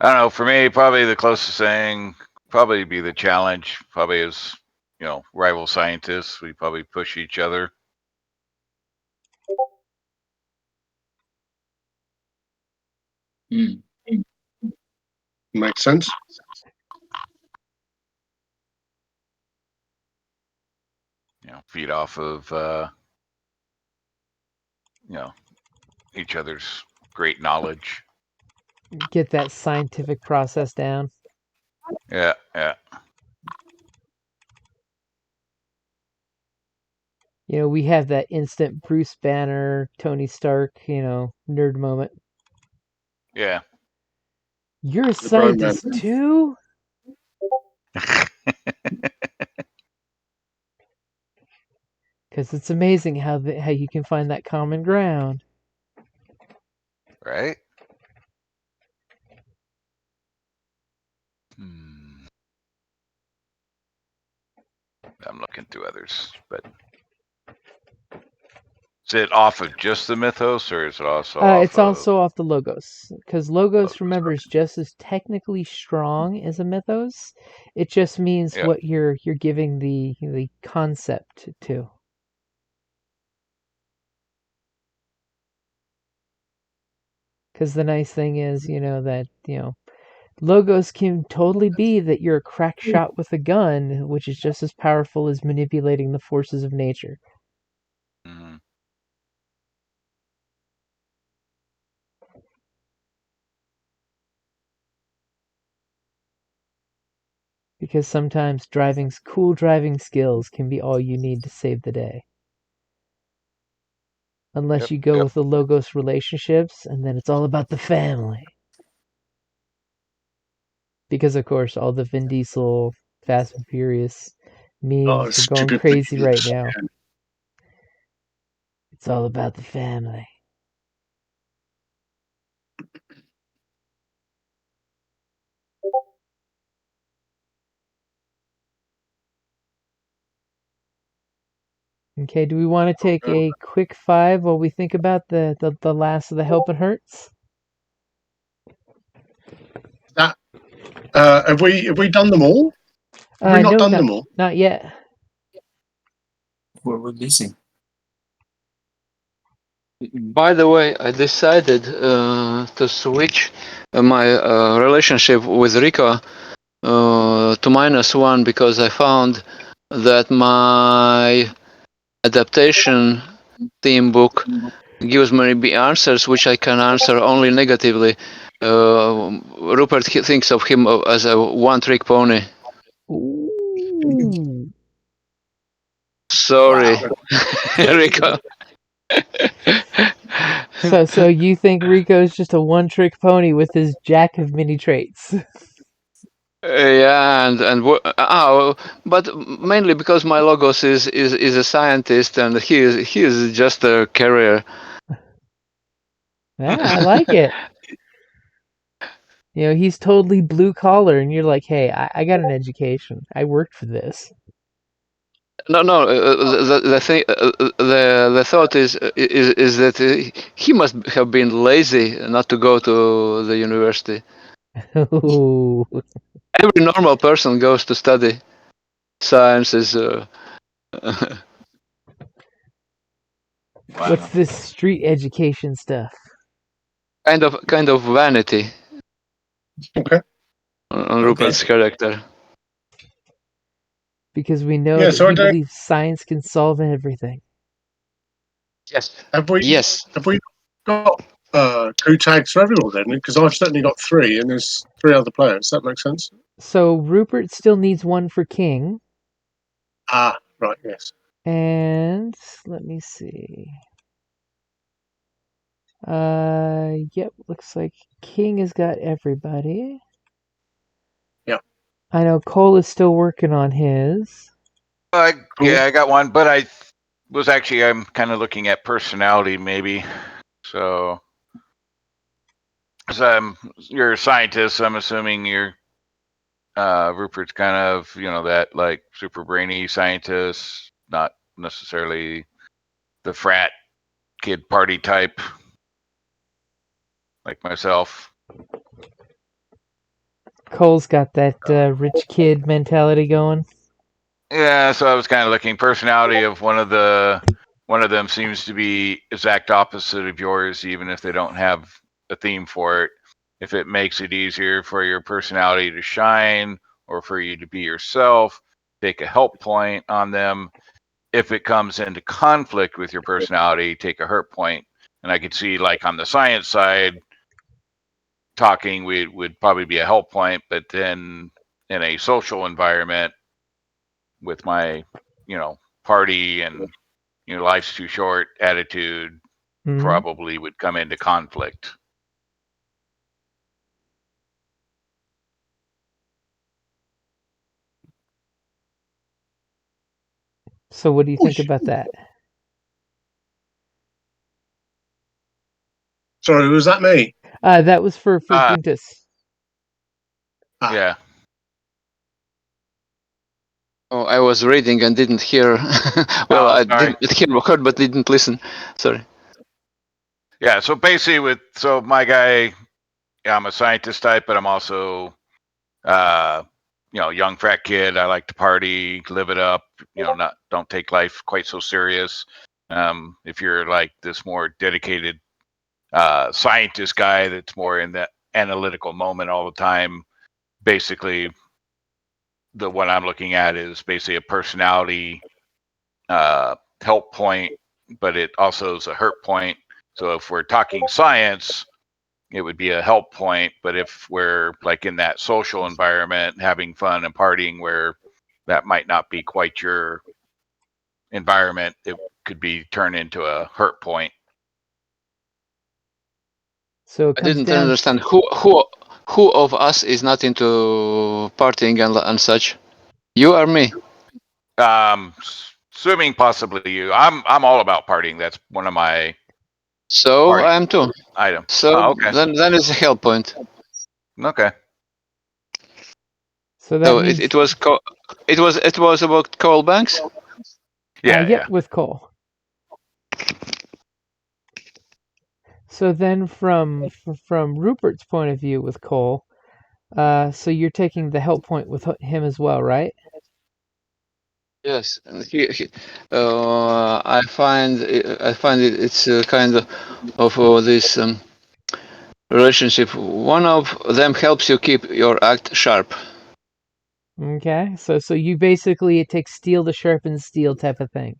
know. For me, probably the closest thing probably be the challenge. Probably is rival scientists. We probably push each other. Makes sense. Feed off of each other's great knowledge. Get that scientific process down. Yeah. We have that instant Bruce Banner, Tony Stark, nerd moment. Yeah. You're a scientist too? Because it's amazing how you can find that common ground. Right? I'm looking through others, but is it off of just the mythos, or is it also off it's also off the logos. Because logos, remember, is just as technically strong as a mythos. It just means what you're giving the concept to. Because the nice thing is, that, logos can totally be that you're a crack shot with a gun, which is just as powerful as manipulating the forces of nature. Mm-hmm. Because sometimes cool driving skills can be all you need to save the day. Unless you go with the logos relationships, and then it's all about the family. Because, of course, all the Vin Diesel, Fast and Furious memes are going crazy right now. It's all about the family. Okay, do we want to take a quick 5 while we think about the last of the helping hurts? Have we done them all? Have we not done them all? Not yet. We're releasing. By the way, I decided to switch my relationship with Rico to -1 because I found that my adaptation theme book gives me answers which I can answer only negatively. Rupert thinks of him as a one-trick pony. Ooh. Sorry, Rico. So you think Rico's just a one-trick pony with his jack of many traits? Yeah, but mainly because my logos is a scientist and he is just a carrier. Yeah, I like it. You know, he's totally blue collar, and you're like, hey, I got an education. I worked for this. No, the thing, the thought is that he must have been lazy not to go to the university. Ooh. Every normal person goes to study sciences. What's this street education stuff? kind of vanity Okay. on Rupert's character. Because we know Yeah, that so I he don't. believes science can solve everything. Yes. Have we Yes. got crew tags for everyone then? Because I've certainly got 3, and there's 3 other players. That makes sense. So Rupert still needs one for King, Ah, right, yes. and let me see. Yep, looks like King has got everybody. Yeah. I know Cole is still working on his. Cool. Yeah, I got one, but I'm kind of looking at personality maybe. So, you're a scientist. I'm assuming you're Rupert's kind of that like super brainy scientist, not necessarily the frat kid party type like myself. Cole's got that rich kid mentality going. Yeah, so I was kind of looking personality of one of them seems to be exact opposite of yours, even if they don't have a theme for it. If it makes it easier for your personality to shine or for you to be yourself, take a help point on them. If it comes into conflict with your personality, take a hurt point. And I could see like on the science side, talking would probably be a help point, but then in a social environment with my, party and life's too short attitude probably would come into conflict. So what do you think about that? Sorry, was that me? That was for Guntus. Yeah. Oh, I was reading and didn't hear. Well, I sorry. didn't heard but didn't listen. Sorry. Yeah, so basically my guy, I'm a scientist type, but I'm also young frat kid. I like to party, live it up, don't take life quite so serious. If you're like this more dedicated scientist guy that's more in that analytical moment all the time, basically the one I'm looking at is basically a personality help point, but it also is a hurt point. So if we're talking science, it would be a help point. But if we're like in that social environment, having fun and partying, where that might not be quite your environment, it could be turned into a hurt point. So it I comes didn't down. understand who of us is not into partying and such. You or me? Assuming possibly you. I'm all about partying. That's one of my So party I am too. items. So Okay. then it's a help point. Okay. So that So means it was about Cole Banks. Yeah. yep, Yeah. with Cole. So then from Rupert's point of view with Cole, so you're taking the help point with him as well, right? Yes, and I find it's kind of this relationship. One of them helps you keep your act sharp. Okay, so you basically, it takes steel to sharpen steel type of thing.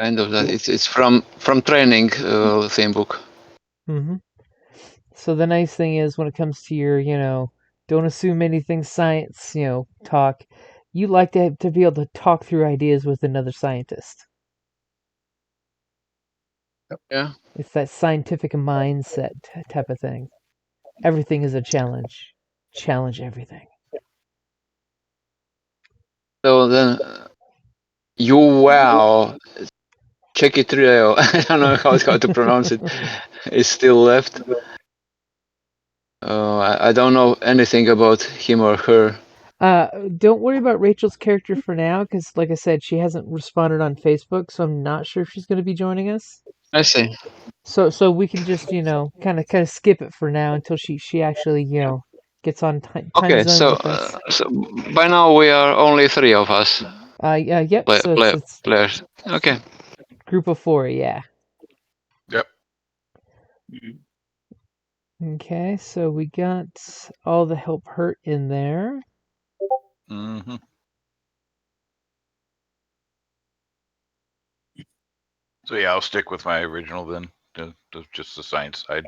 Kind of that. It's from training theme book. Hmm. So the nice thing is when it comes to your, don't assume anything science, talk, you like to be able to talk through ideas with another scientist. Yeah. It's that scientific mindset type of thing. Everything is a challenge. Challenge everything. So then you wow. Chekitrio, I don't know how to pronounce it, is still left. I don't know anything about him or her. Don't worry about Rachel's character for now, because like I said, she hasn't responded on Facebook, so I'm not sure if she's going to be joining us. I see. So we can just kind of skip it for now until she actually gets on time Okay, zone with us. so by now we are only 3 of us Yeah, yep. So it's players. Okay. group of 4, yeah. Yep. Okay, so we got all the help hurt in there. Mm-hmm. So yeah, I'll stick with my original then, just the science side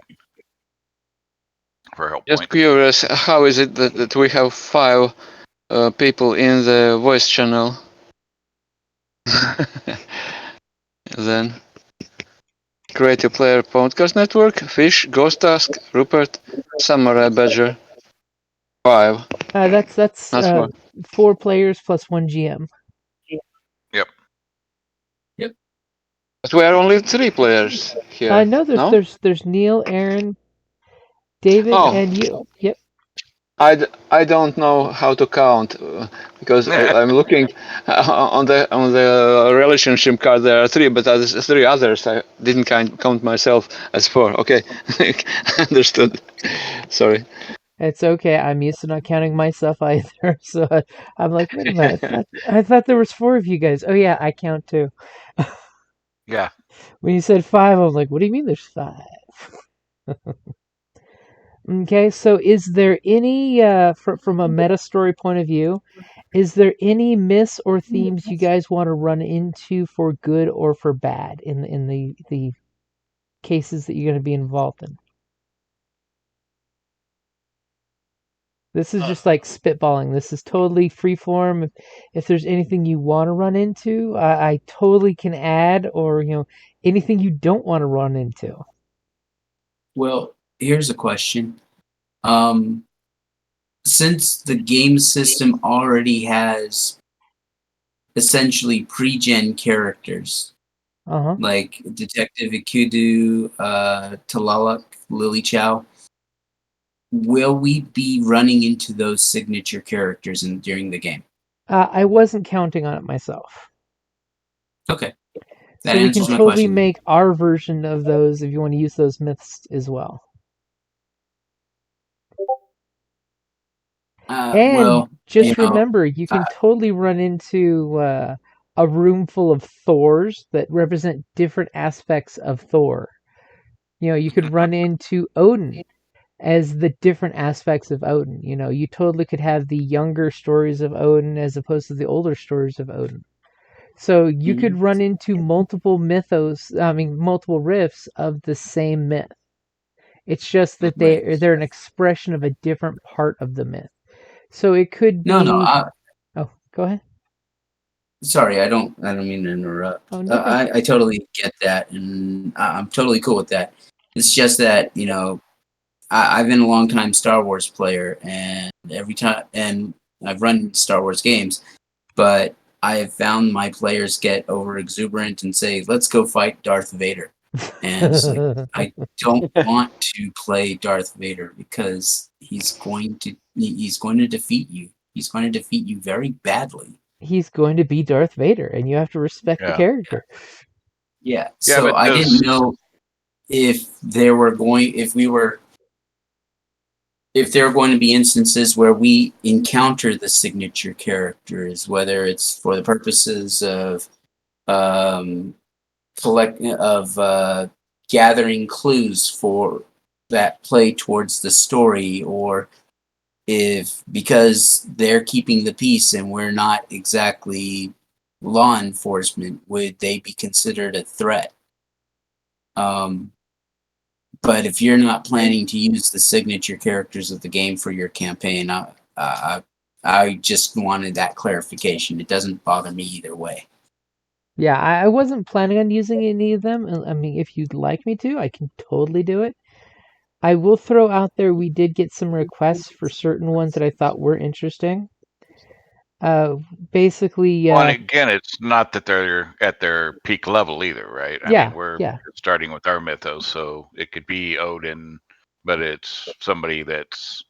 for help Just point. curious, how is it that we have 5 people in the voice channel? Then Creative Player Podcast Network, Fish, Ghost Task, Rupert, Samurai Badger. 5. That's Not 4. 4 players plus 1 GM. Yep. But we are only 3 players here. No, No? there's Neil, Aaron, David, Oh, and you. Yep. I don't know how to count because I'm looking on the relationship card. There are 3, but there's 3 others. I didn't count myself as 4. Okay, understood. Sorry. It's okay. I'm used to not counting myself either. So I'm like, wait a minute. I thought there was 4 of you guys. Oh yeah, I count too. Yeah. When you said 5, I'm like, what do you mean there's 5? Okay, so is there any, from a meta story point of view, is there any myths or themes you guys want to run into for good or for bad in the cases that you're going to be involved in? This is just like spitballing. This is totally freeform. If there's anything you want to run into, I totally can add, or anything you don't want to run into. Well, here's a question. Since the game system already has essentially pre-gen characters, Uh-huh. like Detective Ikudu, Talalak, Lily Chow, will we be running into those signature characters during the game? I wasn't counting on it myself. Okay. That So we can answers my totally question. make our version of those if you want to use those myths as well. And Well, just remember, you can totally run into a room full of Thors that represent different aspects of Thor. You could run into Odin as the different aspects of Odin. You totally could have the younger stories of Odin as opposed to the older stories of Odin. So you could run into multiple multiple riffs of the same myth. It's just that they're an expression of a different part of the myth. So it could be. Oh, go ahead. Sorry, I don't mean to interrupt. Oh, no, okay. I totally get that, and I'm totally cool with that. It's just that I've been a long time Star Wars player, and every time, and I've run Star Wars games, but I have found my players get over exuberant and say, "Let's go fight Darth Vader," and it's like I don't want to play Darth Vader because he's going to defeat you. He's going to defeat you very badly. He's going to be Darth Vader, and you have to respect the character. Yeah. So I didn't know if we were if there are going to be instances where we encounter the signature characters, whether it's for the purposes of gathering clues for that play towards the story, or if because they're keeping the peace and we're not exactly law enforcement, would they be considered a threat? But if you're not planning to use the signature characters of the game for your campaign, I just wanted that clarification. It doesn't bother me either way. Yeah, I wasn't planning on using any of them. I mean, if you'd like me to, I can totally do it. I will throw out there we did get some requests for certain ones that I thought were interesting. Basically, Well, and again, it's not that they're at their peak level either, right? I Yeah, mean, we're yeah. starting with our mythos, so it could be Odin, but it's somebody that's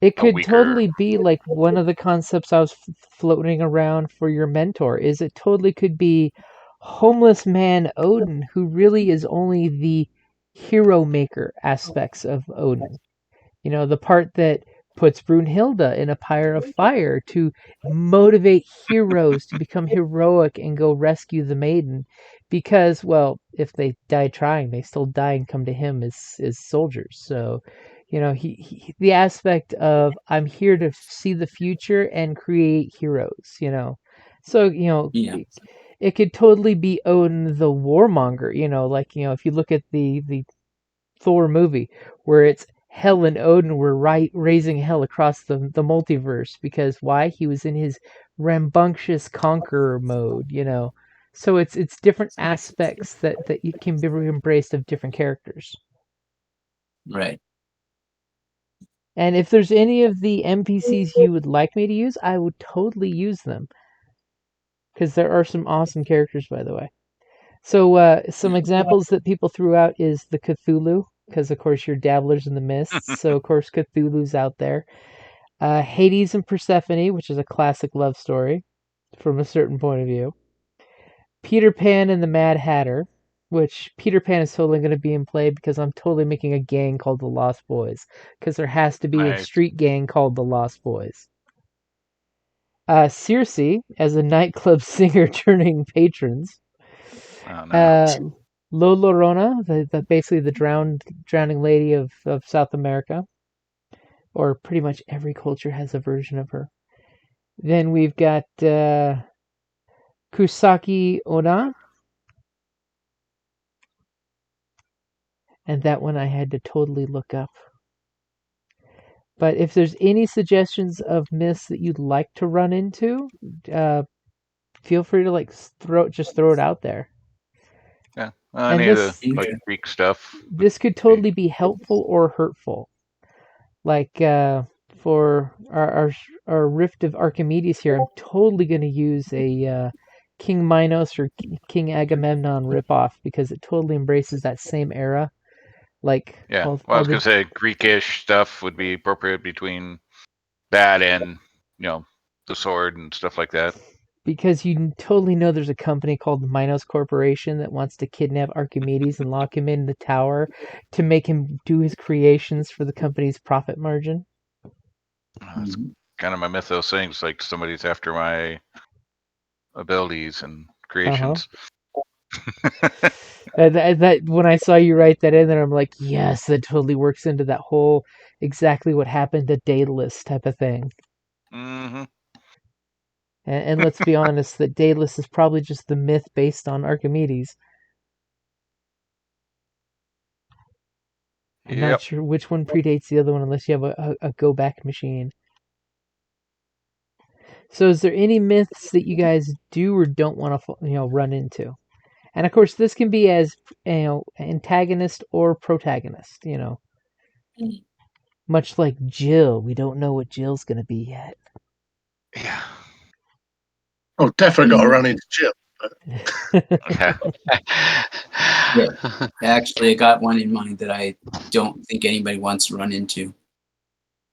It a could weaker. totally be like one of the concepts I was floating around for your mentor is it totally could be homeless man Odin who really is only the hero maker aspects of Odin. You know, the part that puts Brunhilde in a pyre of fire to motivate heroes to become heroic and go rescue the maiden. Because, well, if they die trying, they still die and come to him as soldiers. So, you know, the aspect of I'm here to see the future and create heroes, you know. So, you know, Yeah. it could totally be Odin the warmonger, you know, like, you know, if you look at the Thor movie where it's Hell and Odin were raising hell across the multiverse because why? He was in his rambunctious conqueror mode, you know. So it's different aspects that you can be embraced of different characters. Right. And if there's any of the NPCs you would like me to use, I would totally use them. Because there are some awesome characters, by the way. So some examples that people threw out is the Cthulhu, because of course you're dabblers in the mists, so of course Cthulhu's out there. Hades and Persephone, which is a classic love story from a certain point of view. Peter Pan and the Mad Hatter, which Peter Pan is totally going to be in play because I'm totally making a gang called the Lost Boys, because there has to be a Nice. street gang called the Lost Boys. Circe as a nightclub singer turning patrons. Oh, nice. La Llorona, basically the drowning lady of South America, or pretty much every culture has a version of her. Then we've got Kusaki Onna, and that one I had to totally look up. But if there's any suggestions of myths that you'd like to run into, feel free to like throw it out there. Yeah. Well, And any of the like Greek stuff. This could totally be helpful or hurtful. Like for our Rift of Archimedes here, I'm totally going to use a King Minos or King Agamemnon ripoff because it totally embraces that same era. Like Yeah. Well, I was gonna say Greekish stuff would be appropriate between that and the sword and stuff like that. Because you totally know there's a company called the Minos Corporation that wants to kidnap Archimedes and lock him in the tower to make him do his creations for the company's profit margin. That's kind of my mythos thing. It's like somebody's after my abilities and creations. That when I saw you write that in there, I'm like, yes, that totally works into that whole exactly what happened to Daedalus type of thing. Mm-hmm. And let's be honest, that Daedalus is probably just the myth based on Archimedes. I'm not sure which one predates the other one unless you have a go back machine. So is there any myths that you guys do or don't want to run into? And of course this can be as antagonist or protagonist, Much like Jill, we don't know what Jill's gonna be yet. Yeah. Oh, definitely got to run into Jill. Okay. Yeah. Actually, I got one in mind that I don't think anybody wants to run into.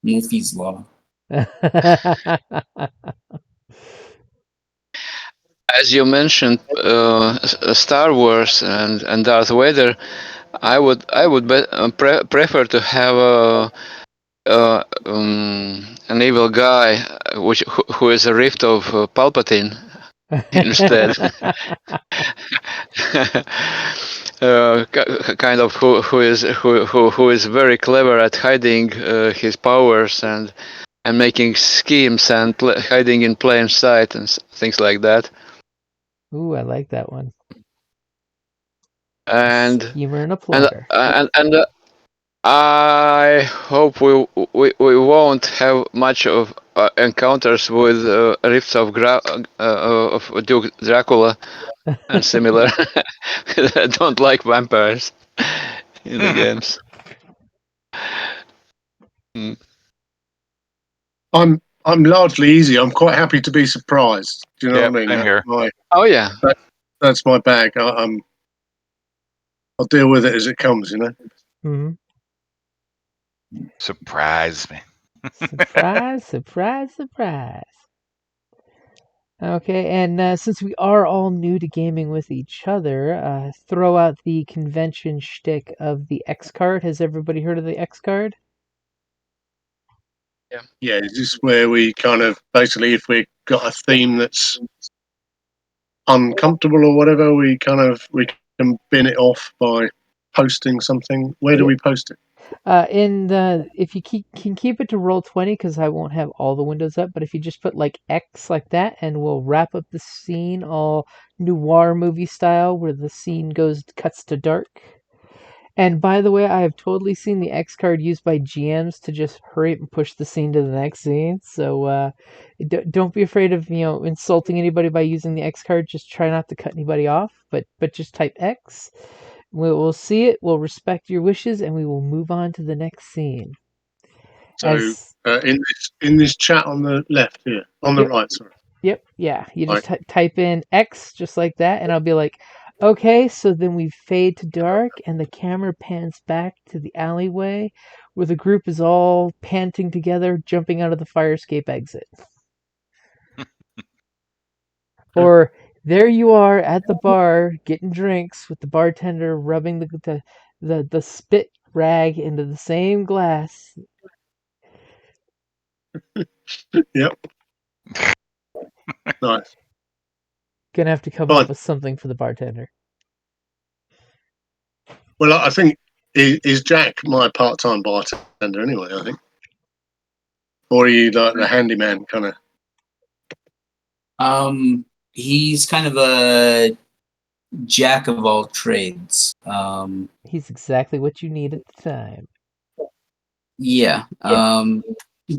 Murphy's Law. As you mentioned, Star Wars and Darth Vader, I would prefer to have an evil guy, who is a rift of Palpatine instead. Kind of who is very clever at hiding his powers and making schemes and hiding in plain sight and things like that. Ooh, I like that one. And Schemer and a plotter. I hope we won't have much of encounters with rifts of Duke Dracula and similar. I don't like vampires in the games. I'm largely easy. I'm quite happy to be surprised. Do you know what I mean? Same here. Oh yeah. That's my bag. I'll deal with it as it comes. You know. Mm-hmm. Surprise me. Surprise, surprise, surprise. Okay, and since we are all new to gaming with each other, throw out the convention shtick of the X card. Has everybody heard of the X card? Yeah, is this where we kind of basically, if we've got a theme that's uncomfortable or whatever, we can bin it off by posting something. Where do we post it? If you can keep it to Roll20, because I won't have all the windows up, but if you just put like X like that, and we'll wrap up the scene all noir movie style, where the scene cuts to dark. And by the way, I have totally seen the X card used by GMs to just hurry up and push the scene to the next scene. So don't be afraid of insulting anybody by using the X card. Just try not to cut anybody off, but just type X. We'll see it. We'll respect your wishes, and we will move on to the next scene. So in this chat on the left here, on the right, sorry. Yep. Yeah. You just type in X just like that, and I'll be like, okay. So then we fade to dark, and the camera pans back to the alleyway where the group is all panting together, jumping out of the fire escape exit. Or there you are at the bar getting drinks with the bartender rubbing the spit rag into the same glass. Yep. Nice. Gonna have to come up with something for the bartender. Well, I think is Jack my part-time bartender anyway, I think. Or are you like the handyman kind of? He's kind of a jack of all trades. He's exactly what you need at the time. Yeah.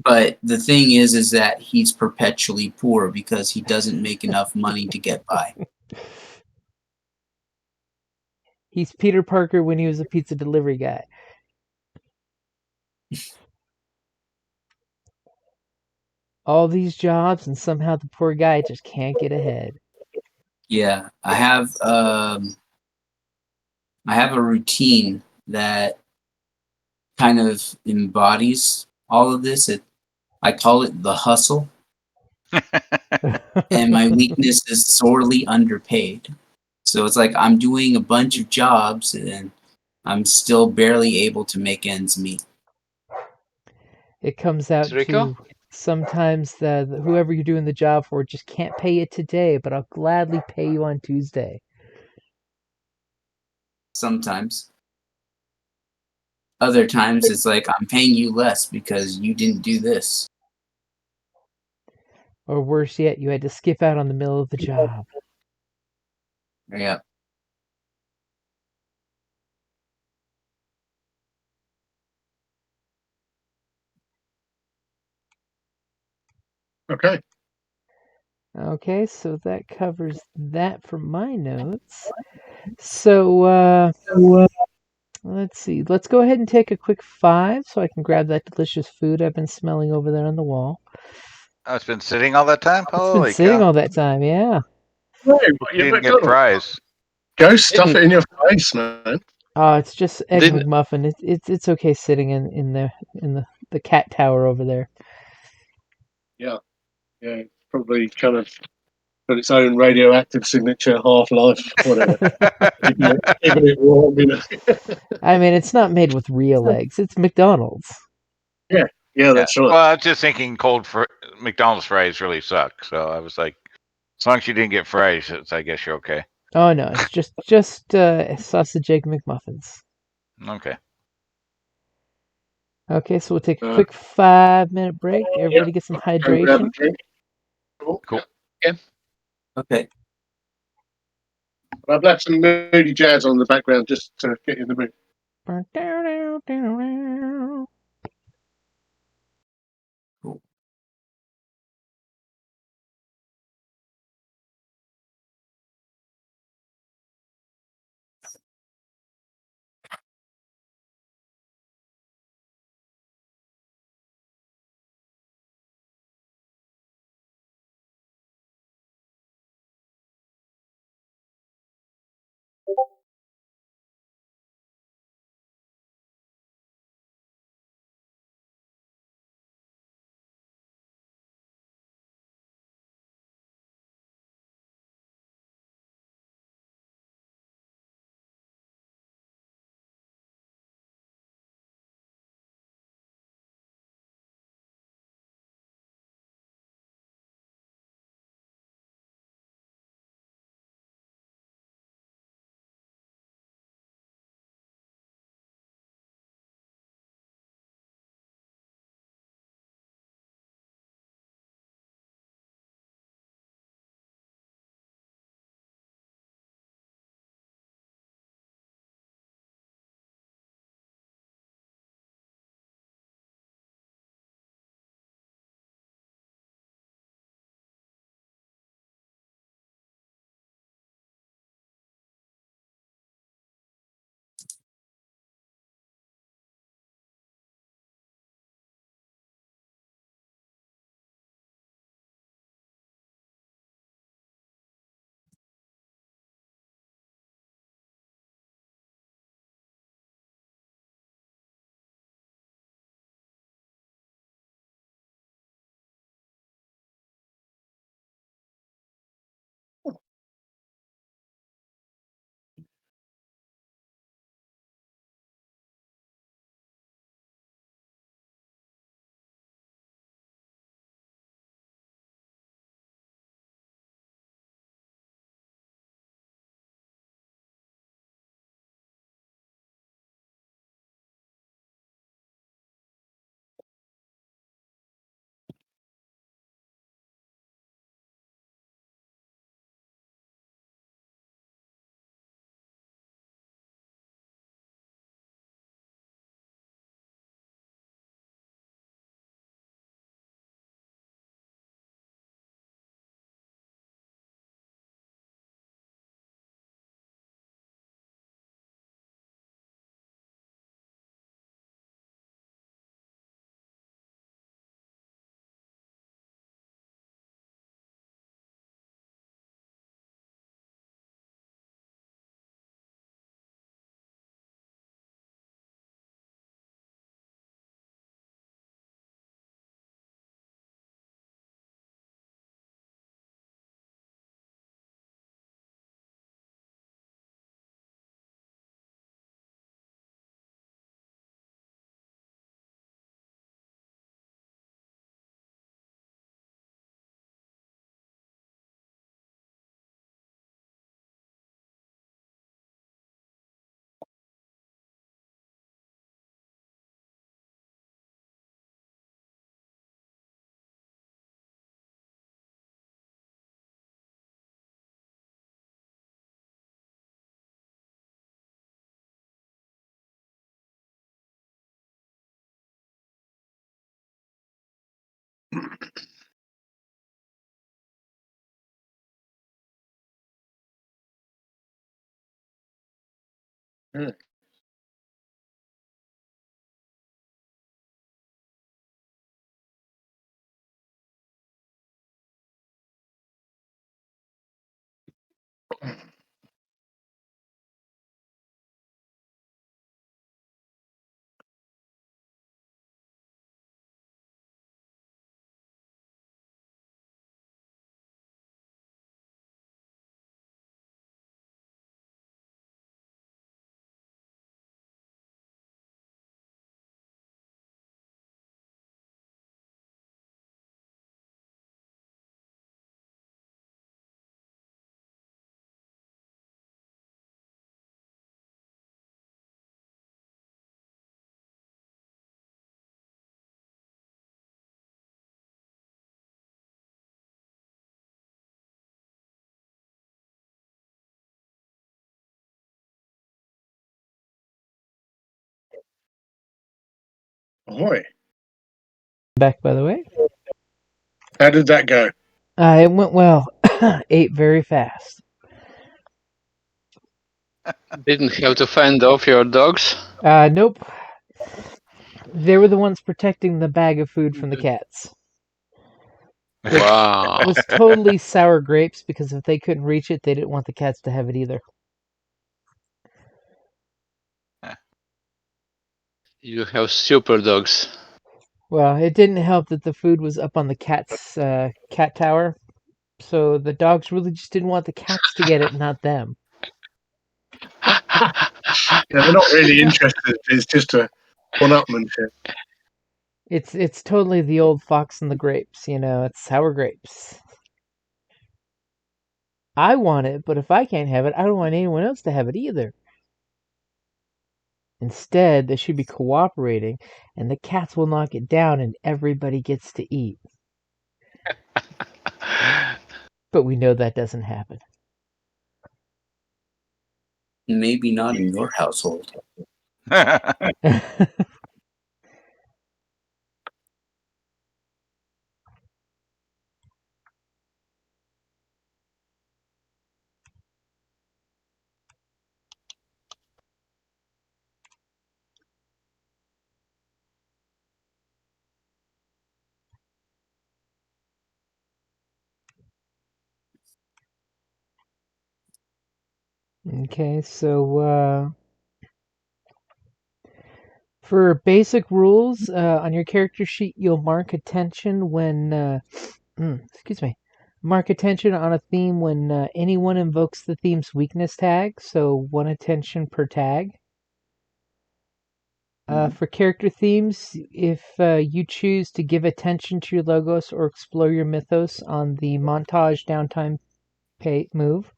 But the thing is that he's perpetually poor because he doesn't make enough money to get by. He's Peter Parker when he was a pizza delivery guy. All these jobs, and somehow the poor guy just can't get ahead. Yeah, I have a routine that kind of embodies all of this. I call it the hustle. And my weakness is sorely underpaid. So it's like I'm doing a bunch of jobs and I'm still barely able to make ends meet. It comes out to sometimes whoever you're doing the job for just can't pay you today, but I'll gladly pay you on Tuesday. Sometimes. Other times it's like I'm paying you less because you didn't do this. Or worse yet, you had to skip out on the middle of the job. Yeah. Okay. Okay, so that covers that for my notes. So let's see. Let's go ahead and take a quick 5 so I can grab that delicious food I've been smelling over there on the wall. Oh, it's been sitting all that time? It's been sitting all that time, yeah. Hey, you didn't get fries. Go stuff it in your face, man. Oh, it's just Egg McMuffin. It's okay sitting in the cat tower over there. Yeah, it's probably kind of got its own radioactive signature, half-life, whatever. Keeping it warm, you know. I mean, it's not made with real eggs. It's McDonald's. Yeah, Yeah, that's right. Well, I was just thinking McDonald's fries really suck. So I was like, as long as you didn't get fries, I guess you're okay. Oh no, it's just sausage egg McMuffins. Okay. Okay, so we'll take a quick 5-minute break. Everybody get some Go and grab a hydration. drink. Cool. Okay. I've left some moody jazz on the background just to get you in the mood. Cool. Ahoy. Back, by the way. How did that go? It went well. Ate very fast. Didn't have to fend off your dogs. Nope. They were the ones protecting the bag of food from the cats. Wow. It was totally sour grapes because if they couldn't reach it, they didn't want the cats to have it either. You have super dogs. Well, it didn't help that the food was up on the cat's cat tower, so the dogs really just didn't want the cats to get it, not them. Yeah, they're not really interested. It's just a one-upmanship. It's totally the old fox and the grapes, you know. It's sour grapes. I want it, but if I can't have it, I don't want anyone else to have it either. Instead, they should be cooperating, and the cats will knock it down, and everybody gets to eat. But we know that doesn't happen. Maybe not in your household. Okay, so for basic rules, on your character sheet, you'll mark attention when, excuse me, mark attention on a theme when anyone invokes the theme's weakness tag, so 1 attention per tag. For character themes, if you choose to give attention to your logos or explore your mythos on the montage downtime move,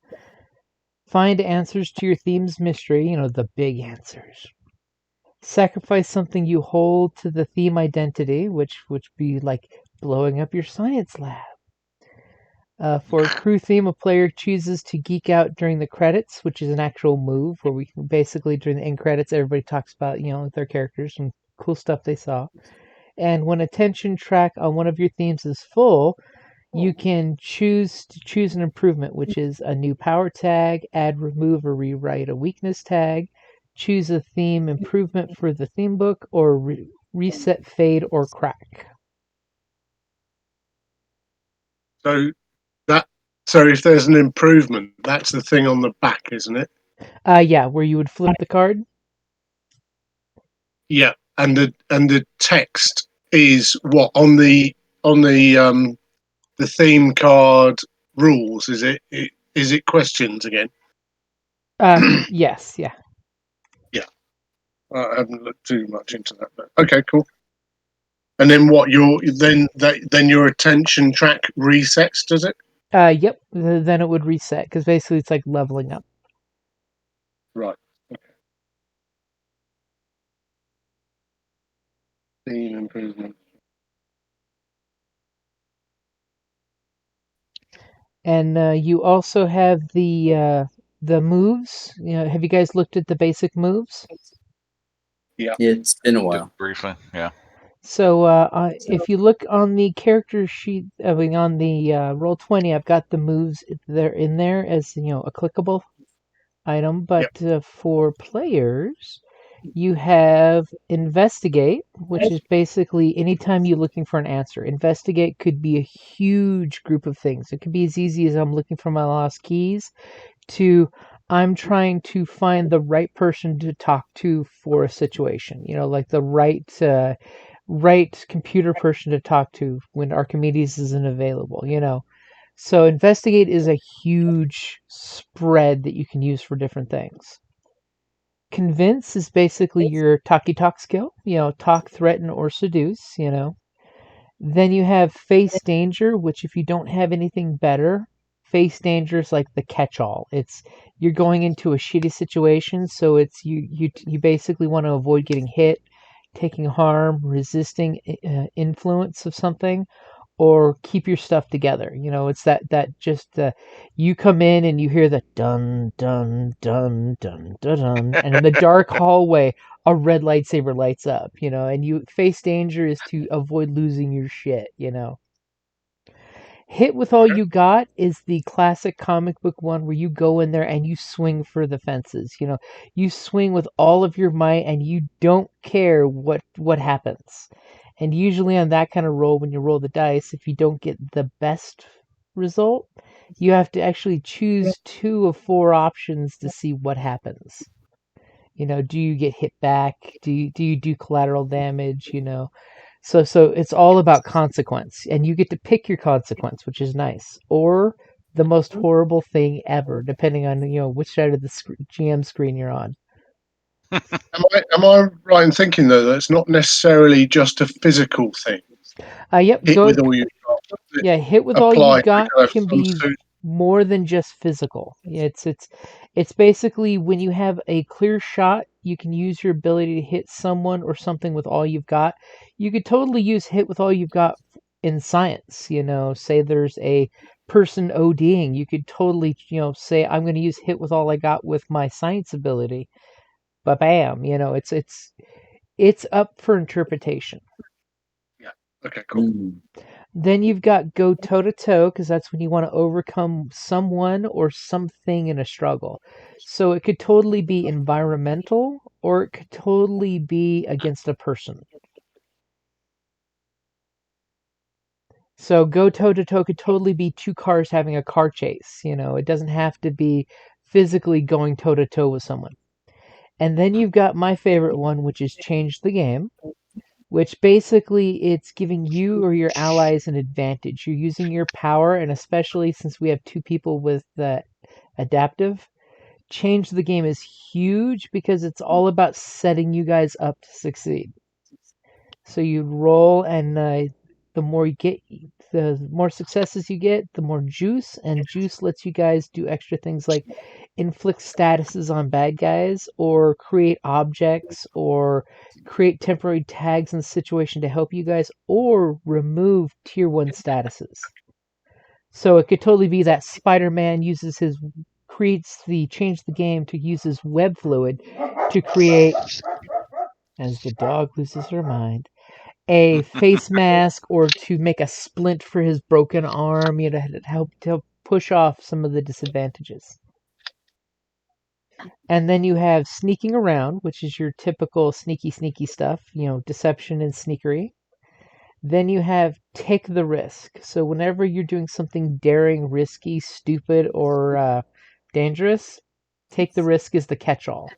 find answers to your theme's mystery, you know, the big answers. Sacrifice something you hold to the theme identity, which would be like blowing up your science lab. For a crew theme, a player chooses to geek out during the credits, which is an actual move where we basically during the end credits, everybody talks about, you know, their characters and cool stuff they saw. And when attention track on one of your themes is full, you can choose an improvement, which is a new power tag, add, remove, or rewrite a weakness tag, choose a theme improvement for the theme book, or reset, fade, or crack. So if there's an improvement, that's the thing on the back, isn't it? Yeah, where you would flip the card. Yeah, and the text is what on the theme card rules. Is it questions again? Yes, yeah. I haven't looked too much into that, but okay, cool. And then what? Then your attention track resets, does it? Yep. Then it would reset because basically it's like leveling up. Right. Okay. Theme improvement. And you also have the moves. You know, have you guys looked at the basic moves? Yeah. It's been a while. Just briefly, yeah. So if you look on the character sheet, I mean on the Roll20, I've got the moves there in there as, you know, a clickable item. But for players, you have investigate, which is basically anytime you're looking for an answer. Investigate could be a huge group of things. It could be as easy as I'm looking for my lost keys to I'm trying to find the right person to talk to for a situation. You know, like the right computer person to talk to when Archimedes isn't available, you know. So investigate is a huge spread that you can use for different things. Convince is basically your talky talk skill, you know, talk, threaten, or seduce, you know. Then you have face danger, which if you don't have anything better, face danger is like the catch-all. It's you're going into a shitty situation, so it's you basically want to avoid getting hit, taking harm, resisting influence of something, or keep your stuff together. It's that just you come in and you hear the dun dun dun dun dun dun, and in the dark hallway a red lightsaber lights up, and you face danger is to avoid losing your shit. Hit with all you got is the classic comic book one where you go in there and you swing for the fences. You swing with all of your might and you don't care what happens. And usually on that kind of roll, when you roll the dice, if you don't get the best result, you have to actually choose 2 of 4 options to see what happens. Do you get hit back? Do you do collateral damage? So it's all about consequence, and you get to pick your consequence, which is nice, or the most horrible thing ever, depending on which side of the GM screen you're on. Am I right in thinking though that it's not necessarily just a physical thing? Yep. Hit with all you got. Yeah, hit with all you got can be more than just physical. It's basically when you have a clear shot, you can use your ability to hit someone or something with all you've got. You could totally use hit with all you've got in science. Say there's a person ODing, you could totally say I'm going to use hit with all I got with my science ability. But bam, it's up for interpretation. Yeah. Okay. Cool. Then you've got go toe-to-toe, because that's when you want to overcome someone or something in a struggle. So it could totally be environmental, or it could totally be against a person. So go toe-to-toe could totally be 2 cars having a car chase. It doesn't have to be physically going toe-to-toe with someone. And then you've got my favorite one, which is change the game, which basically it's giving you or your allies an advantage. You're using your power, and especially since we have 2 people with adaptive, change the game is huge because it's all about setting you guys up to succeed. So you roll, and the more you get, the more successes you get, the more juice, and juice lets you guys do extra things like inflict statuses on bad guys, or create objects, or create temporary tags in the situation to help you guys, or remove tier 1 statuses. So it could totally be that Spider-Man creates the change the game to use his web fluid to create, as the dog loses her mind, a face mask, or to make a splint for his broken arm, to help push off some of the disadvantages. And then you have sneaking around, which is your typical sneaky stuff, deception and sneakery. Then you have take the risk. So whenever you're doing something daring, risky, stupid, or dangerous, take the risk is the catch-all.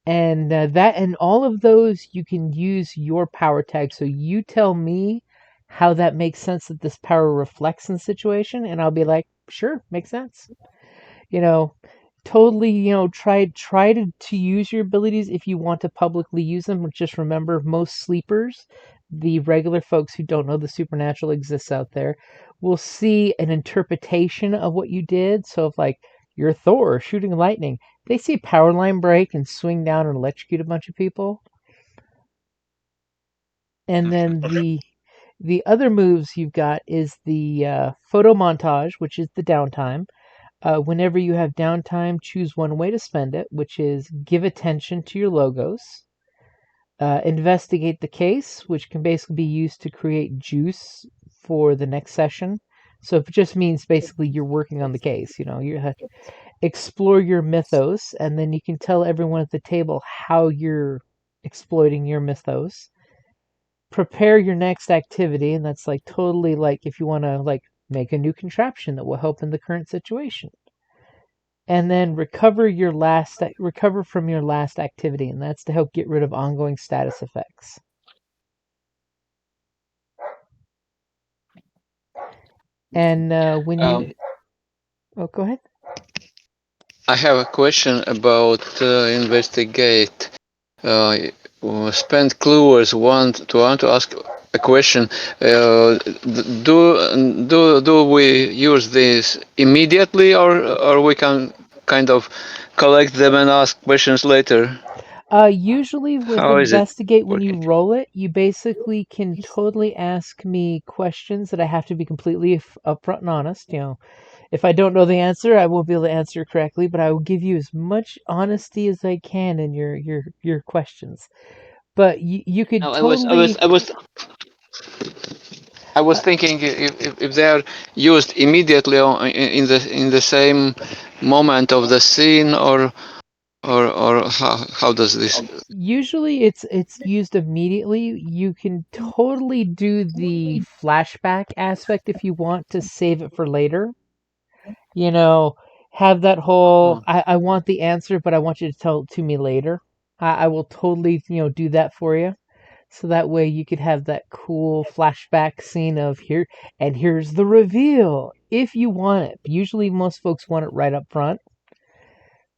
And all of those, you can use your power tag. So you tell me how that makes sense, that this power reflects in the situation, and I'll be like, sure, makes sense. Totally, try to use your abilities if you want to publicly use them. Just remember, most sleepers, the regular folks who don't know the supernatural exists out there, will see an interpretation of what you did. So if like you're Thor shooting lightning, they see a power line break and swing down and electrocute a bunch of people. And then the other moves you've got is the photo montage, which is the downtime. Whenever you have downtime, choose one way to spend it, which is give attention to your logos. Investigate the case, which can basically be used to create juice for the next session. So if it just means basically you're working on the case, you have to explore your mythos, and then you can tell everyone at the table how you're exploiting your mythos. Prepare your next activity, and that's like totally like if you want to like make a new contraption that will help in the current situation. And then recover from your last activity, and that's to help get rid of ongoing status effects. And when you go ahead. I have a question about investigate. Spend clues. Want to ask a question. Do we use this immediately, or we can kind of collect them and ask questions later? Usually with How is it investigate, when you working? roll it, you basically can totally ask me questions that I have to be completely upfront and honest. If I don't know the answer, I won't be able to answer correctly, but I will give you as much honesty as I can in your questions. But you could No, totally, I was uh, thinking if they are used immediately in the same moment of the scene, or how does this? usually it's used immediately. You can totally do the flashback aspect if you want to save it for later. You know, have that whole, Oh, I want the answer, but I want you to tell it to me later. I will totally, do that for you. So that way you could have that cool flashback scene of here, and here's the reveal if you want it. Usually most folks want it right up front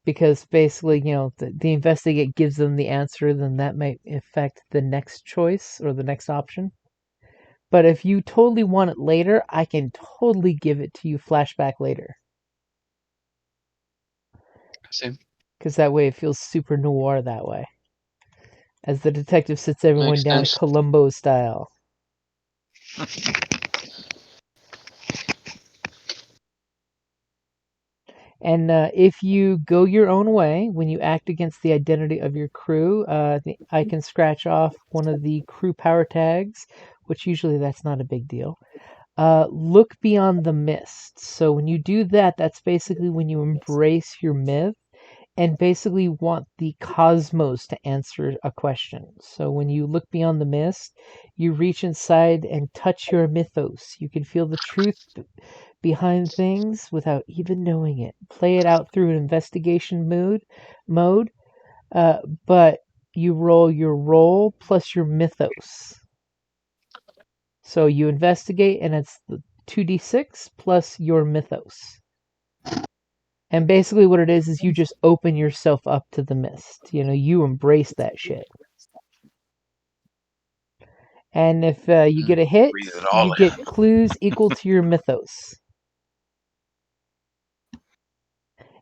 because basically, the investigate gives them the answer, then that might affect the next choice or the next option. But if you totally want it later, I can totally give it to you flashback later. I see. Because that way it feels super noir that way. As the detective sits everyone Makes down sense. Columbo style. And if you go your own way, when you act against the identity of your crew, I can scratch off one of the crew power tags, which usually that's not a big deal. Look beyond the mist. So when you do that, that's basically when you embrace your myth and basically want the cosmos to answer a question. So when you look beyond the mist, you reach inside and touch your mythos. You can feel the truth behind things without even knowing it. Play it out through an investigation mode, uh, but you roll your role plus your mythos. So you investigate, and it's the 2d6 plus your mythos. And basically, what it is you just open yourself up to the mist. You embrace that shit. And if you get a hit, Breathe it you all get in. clues equal to your mythos.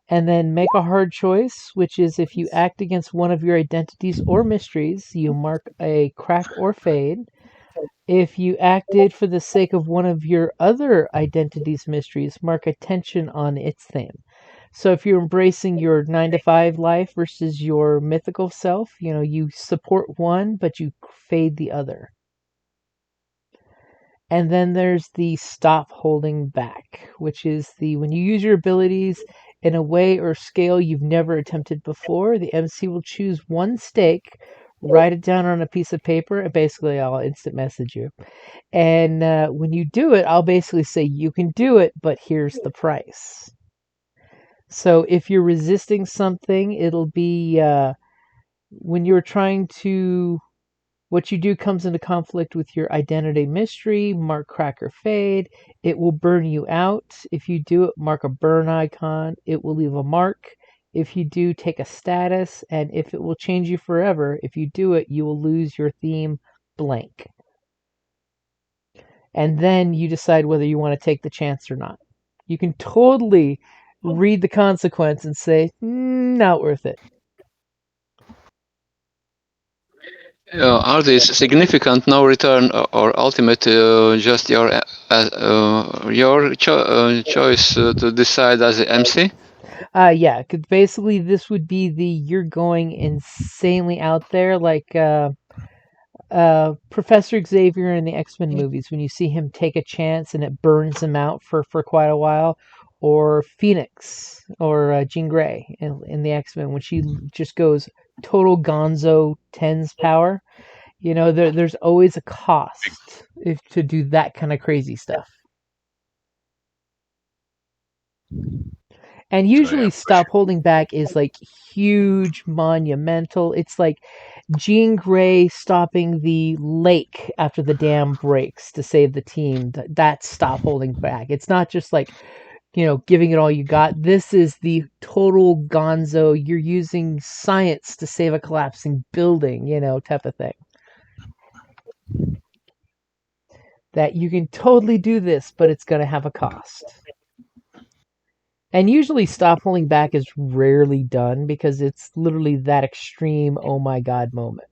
And then make a hard choice, which is if you act against one of your identities or mysteries, you mark a crack or fade. If you acted for the sake of one of your other identities' mysteries, mark a tension on its theme. So if you're embracing your 9 to 5 life versus your mythical self, you support one, but you fade the other. And then there's the stop holding back, which is the when you use your abilities in a way or scale you've never attempted before, the MC will choose one stake, write it down on a piece of paper, and basically I'll instant message you. And when you do it, I'll basically say, you can do it, but here's the price. So if you're resisting something, it'll be when you're trying to what you do comes into conflict with your identity mystery, mark crack or fade. It will burn you out. If you do it, mark a burn icon. It will leave a mark. If you do, take a status. And if it will change you forever, if you do it, you will lose your theme blank. And then you decide whether you want to take the chance or not. You can totally read the consequence and say, not worth it. Are these significant no return or ultimate just your choice to decide as a MC? Yeah, because basically this would be the you're going insanely out there, like Professor Xavier in the X-Men movies, when you see him take a chance and it burns him out for quite a while, or Phoenix or Jean Grey in the X-Men when she just goes total Gonzo tens power. There's always a cost if to do that kind of crazy stuff. And So yeah, usually push stop holding back is like huge, monumental. It's like Jean Grey stopping the lake after the dam breaks to save the team. That's stop holding back. It's not just like, giving it all you got. This is the total gonzo. You're using science to save a collapsing building, type of thing. That you can totally do this, but it's going to have a cost. And usually stop holding back is rarely done because it's literally that extreme oh my god moment.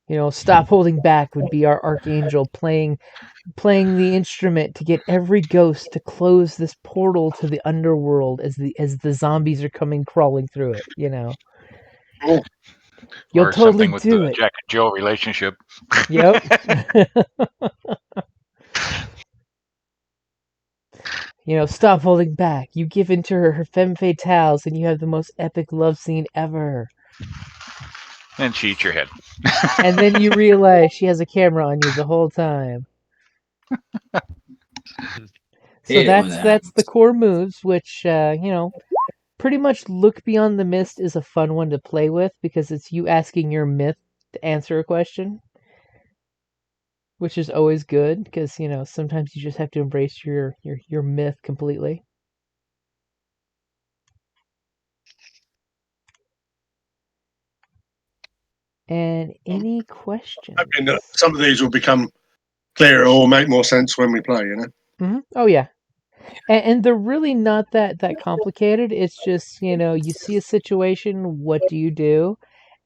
You know, stop holding back would be our archangel playing the instrument to get every ghost to close this portal to the underworld as the zombies are coming crawling through it, you know. Oh, You'll Or totally something with do the it. Jack and Jill relationship. Yep. You know, stop holding back. You give into her femme fatales and you have the most epic love scene ever. And she eats your head. And then you realize she has a camera on you the whole time. So Hate it when that's that that's the happens. core moves, which you know, pretty much Look Beyond the Mist is a fun one to play with because it's you asking your myth to answer a question, which is always good because you know sometimes you just have to embrace your myth completely. And any hoping that questions? some of these will become clearer or make more sense when we play. Oh yeah, and they're really not that complicated. It's just you know you see a situation, what do you do,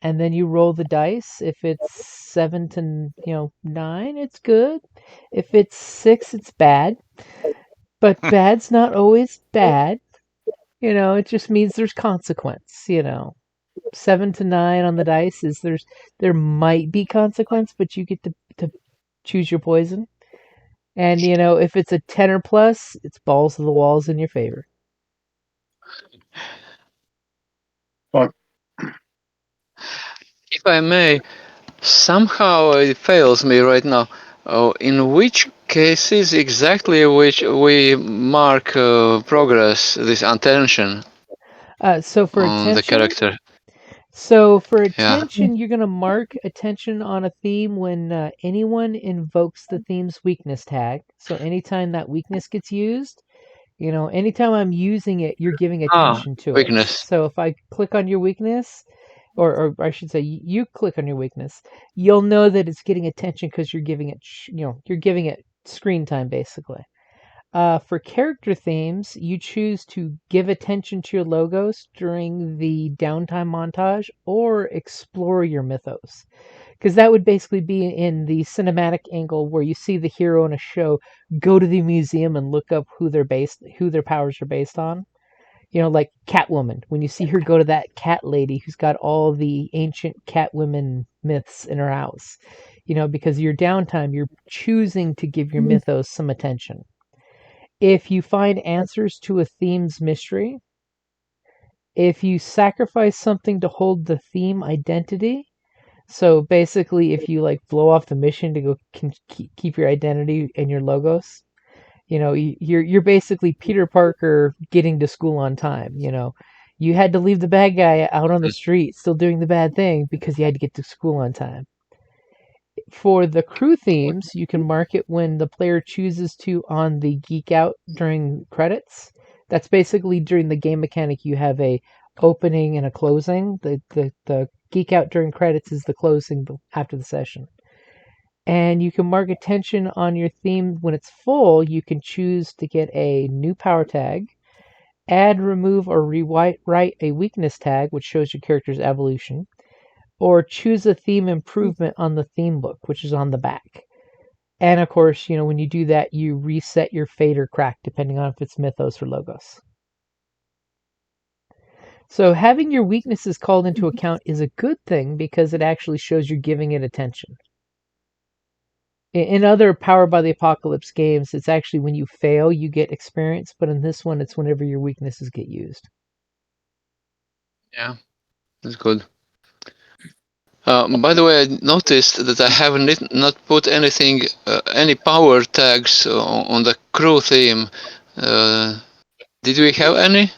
and then you roll the dice. If it's 7 to 9, it's good. If it's 6, it's bad. But bad's not always bad. You know, it just means there's consequence. You know, 7 to 9 on the dice is there might be consequence, but you get to choose your poison. And you know, if it's a 10 or plus, it's balls to the walls in your favor. Fine. If I may, somehow it fails me right now. In which cases exactly which we mark progress, this attention So for on the attention, character? Yeah. you're going to mark attention on a theme when anyone invokes the theme's weakness tag. So anytime that weakness gets used, you know, anytime I'm using it, you're giving Ah, attention to it. weakness. So if I click on your weakness, or I should say, you click on your weakness, you'll know that it's getting attention because you're giving it, you're giving it screen time basically. For character themes, you choose to give attention to your logos during the downtime montage or explore your mythos. Because that would basically be in the cinematic angle where you see the hero in a show go to the museum and look up who their powers are based on. You know, like Catwoman, when you see her go to that cat lady who's got all the ancient Catwoman myths in her house. You know, because your downtime, you're choosing to give your mythos some attention. If you find answers to a theme's mystery, if you sacrifice something to hold the theme identity, so basically if you like blow off the mission to go keep your identity and your logos, you know, you're basically Peter Parker getting to school on time, you know. You had to leave the bad guy out on the street still doing the bad thing because you had to get to school on time. For the crew themes, you can mark it when the player chooses to on the geek out during credits. That's basically during the game mechanic you have a opening and a closing. The geek out during credits is the closing after the session. And you can mark attention on your theme when it's full. You can choose to get a new power tag, add, remove, or rewrite a weakness tag, which shows your character's evolution, or choose a theme improvement on the theme book, which is on the back. And of course, you know, when you do that, you reset your fade or crack depending on if it's mythos or logos. So having your weaknesses called into account is a good thing because it actually shows you're giving it attention. In other Powered by the Apocalypse games, it's actually when you fail, you get experience, but in this one, it's whenever your weaknesses get used. Yeah, that's good. By the way, I noticed that I have not put anything, any power tags on the crew theme. Did we have any?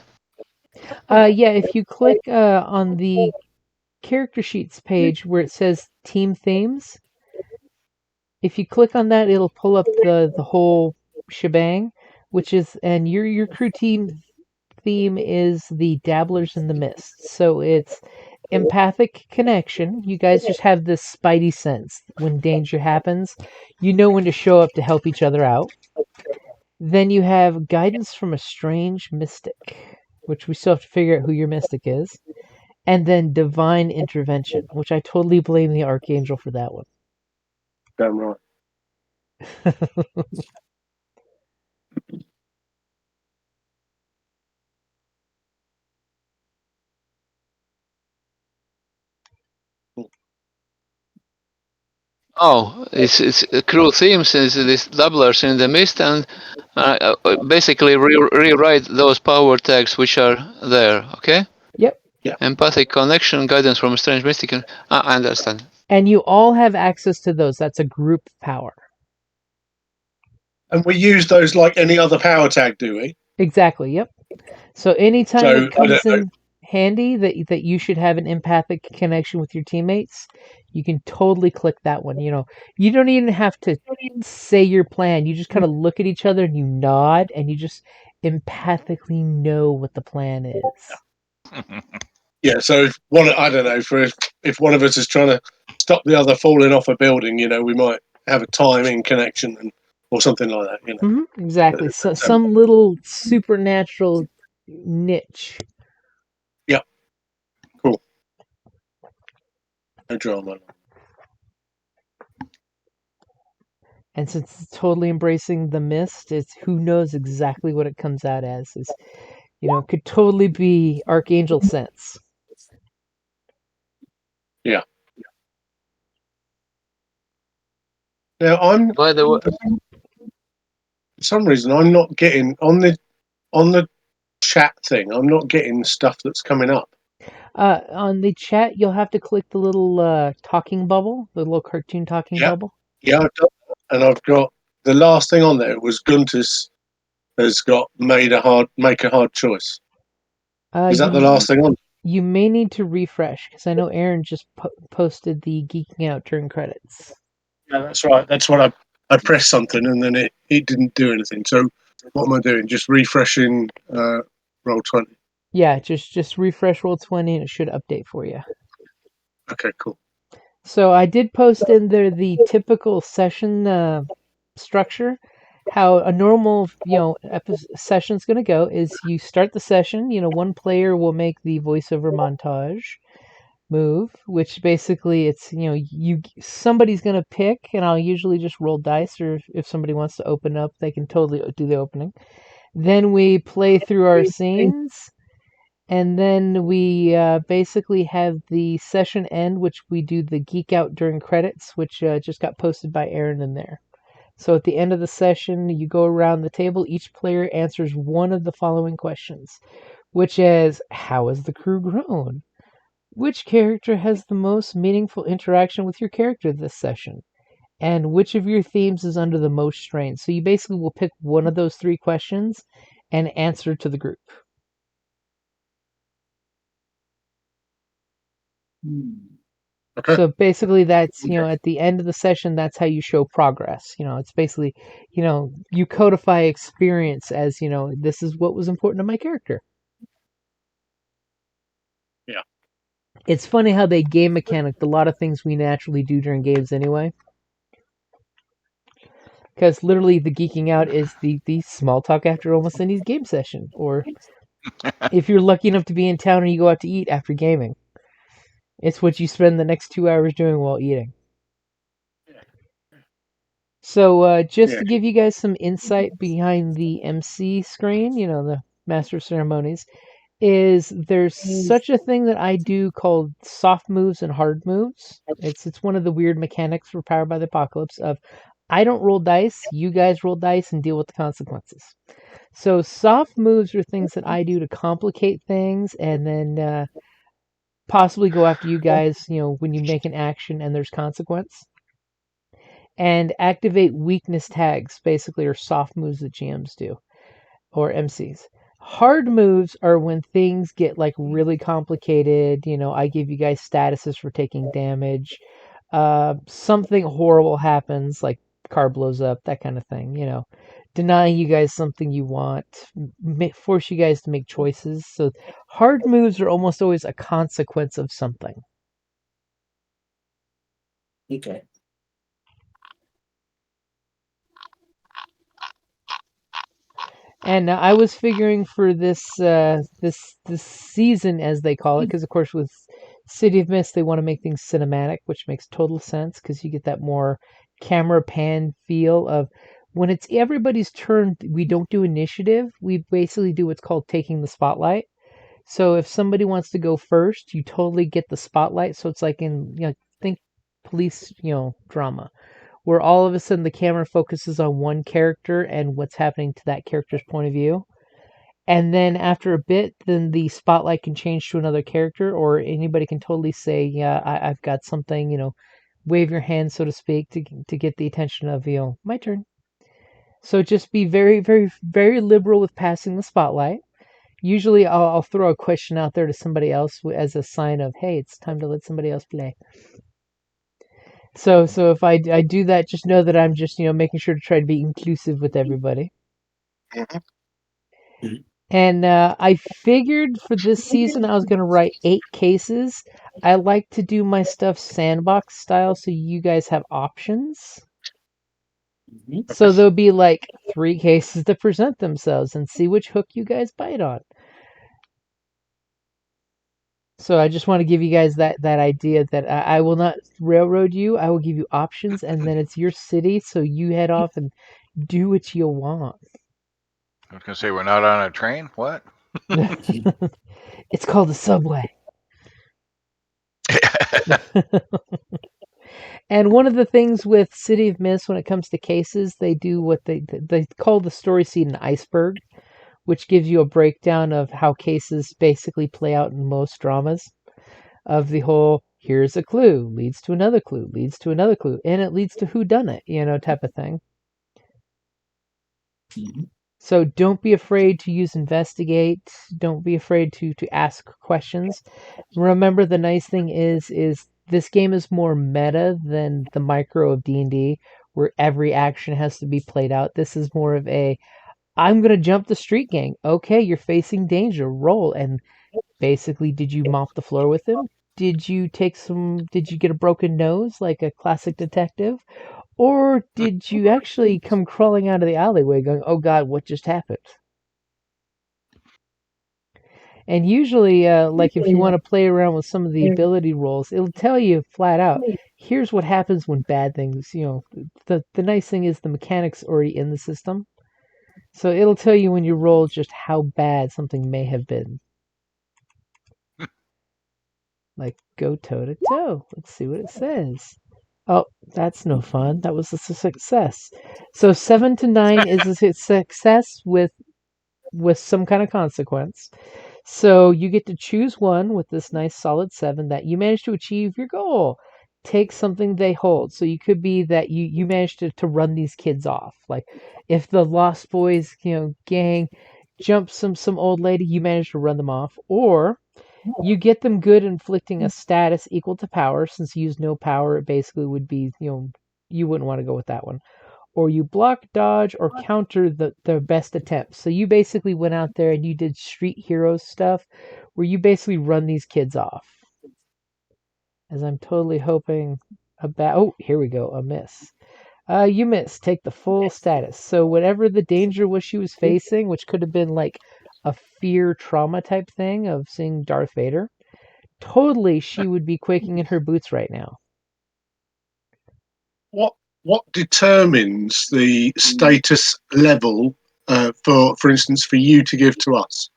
Yeah, if you click on the character sheets page where it says team themes, if you click on that, it'll pull up the whole shebang, which is, and your crew team theme is the Dabblers in the Mist. So it's empathic connection. You guys just have this spidey sense. When danger happens, you know when to show up to help each other out. Then you have guidance from a strange mystic, which we still have to figure out who your mystic is. And then divine intervention, which I totally blame the Archangel for that one. Damn right. Oh, it's cruel themes is these doublers in the mist, and basically rewrite those power tags which are there. Okay. Yep. Yeah. Empathic connection, guidance from a strange mystic. I understand. And you all have access to those. That's a group power. And we use those like any other power tag, do we? Exactly. Yep. So anytime So, it comes in handy that you should have an empathic connection with your teammates, you can totally click that one. You know, you don't even have to say your plan. You just kind of look at each other and you nod, and you just empathically know what the plan is. Yeah. So if I don't know, if one of us is trying to stop the other falling off a building, you know, we might have a timing connection or something like that. You know. Mm-hmm, exactly. So some little supernatural niche. Yeah. Cool. No drama. And since it's totally embracing the mist, it's who knows exactly what it comes out as. Is, you know, it could totally be Archangel sense. Yeah. Now By the way, for some reason I'm not getting on the chat thing. I'm not getting stuff that's coming up. On the chat, you'll have to click the little talking bubble, the little cartoon talking bubble. Yeah, I've done that. And I've got the last thing on there was Guntis has got make a hard choice. Is that the last thing on? You may need to refresh because I know Aaron just posted the geeking out during credits. Yeah, that's right. That's what I pressed something and then it didn't do anything. So what am I doing? Just refreshing Roll20. Yeah, just refresh Roll20 and it should update for you. Okay, cool. So I did post in there the typical session structure. How a normal, session's going to go is you start the session. You know, one player will make the voiceover montage move, which basically it's somebody's going to pick, and I'll usually just roll dice, or if somebody wants to open up, they can totally do the opening. Then we play through our scenes. And then we basically have the session end, which we do the geek out during credits, which just got posted by Aaron in there. So at the end of the session, you go around the table. Each player answers one of the following questions, which is, how has the crew grown? Which character has the most meaningful interaction with your character this session? And which of your themes is under the most strain? So you basically will pick one of those three questions and answer to the group. Okay. So basically that's, at the end of the session, that's how you show progress. It's basically, you codify experience as, this is what was important to my character. Yeah. It's funny how they game mechanic a lot of things we naturally do during games anyway. Because literally the geeking out is the small talk after almost any game session. Or if you're lucky enough to be in town and you go out to eat after gaming. It's what you spend the next 2 hours doing while eating. So just to give you guys some insight behind the MC screen, the Master of Ceremonies, is there's such a thing that I do called soft moves and hard moves. It's one of the weird mechanics for Powered by the Apocalypse of I don't roll dice, you guys roll dice and deal with the consequences. So soft moves are things that I do to complicate things and then possibly go after you guys, when you make an action and there's consequence. And activate weakness tags, basically, are soft moves that GMs do, or MCs. Hard moves are when things get like really complicated. I give you guys statuses for taking damage. Something horrible happens, like car blows up, that kind of thing. deny you guys something you want, force you guys to make choices. So hard moves are almost always a consequence of something. Okay. And I was figuring for this season, as they call it, because of course with City of Mist they want to make things cinematic, which makes total sense because you get that more camera pan feel of when it's everybody's turn. We don't do initiative. We basically do what's called taking the spotlight. So if somebody wants to go first, you totally get the spotlight. So it's like in think police drama where all of a sudden the camera focuses on one character and what's happening to that character's point of view. And then after a bit, then the spotlight can change to another character, or anybody can totally say, "Yeah, I've got something," wave your hand, so to speak, to get the attention of my turn. So just be very, very, very liberal with passing the spotlight. Usually, I'll throw a question out there to somebody else as a sign of, "Hey, it's time to let somebody else play." So if I do that, just know that I'm just making sure to try to be inclusive with everybody. Mhm. And I figured for this season I was going to write 8 cases. I like to do my stuff sandbox style so you guys have options. So there'll be like 3 cases to present themselves and see which hook you guys bite on. So I just want to give you guys that idea that I will not railroad you. I will give you options, and then it's your city, so you head off and do what you want. I was gonna say we're not on a train. What? It's called the subway. And one of the things with City of Mist when it comes to cases, they do what they call the story seed an iceberg, which gives you a breakdown of how cases basically play out in most dramas. Of the whole, here's a clue, leads to another clue, leads to another clue, and it leads to who done it, type of thing. So don't be afraid to use investigate. Don't be afraid to ask questions. Remember, the nice thing is this game is more meta than the micro of D&D, where every action has to be played out. This is more of a, I'm gonna jump the street gang. Okay, you're facing danger. Roll. And basically, did you mop the floor with him? Did you get a broken nose like a classic detective? Or did you actually come crawling out of the alleyway going, oh God, what just happened? And usually, like if you want to play around with some of the ability rolls, it'll tell you flat out, here's what happens when bad things, the nice thing is the mechanics already in the system. So it'll tell you when you roll just how bad something may have been. Like, go toe to toe. Let's see what it says. Oh, that's no fun. That was a success. So 7 to 9 is a success with some kind of consequence. So you get to choose one with this nice solid 7 that you managed to achieve your goal. Take something they hold. So you could be that you managed to run these kids off. Like if the Lost Boys, gang jumps some old lady, you managed to run them off. Or you get them good inflicting a status equal to power. Since you use no power, it basically would be, you wouldn't want to go with that one. Or you block, dodge, or counter their best attempts. So you basically went out there and you did street heroes stuff where you basically run these kids off. As I'm totally hoping oh, here we go, a miss. You miss. Take the full status. So whatever the danger was she was facing, which could have been like a fear trauma type thing of seeing Darth Vader, totally she would be quaking in her boots right now. What determines the status level for instance, for you to give to us?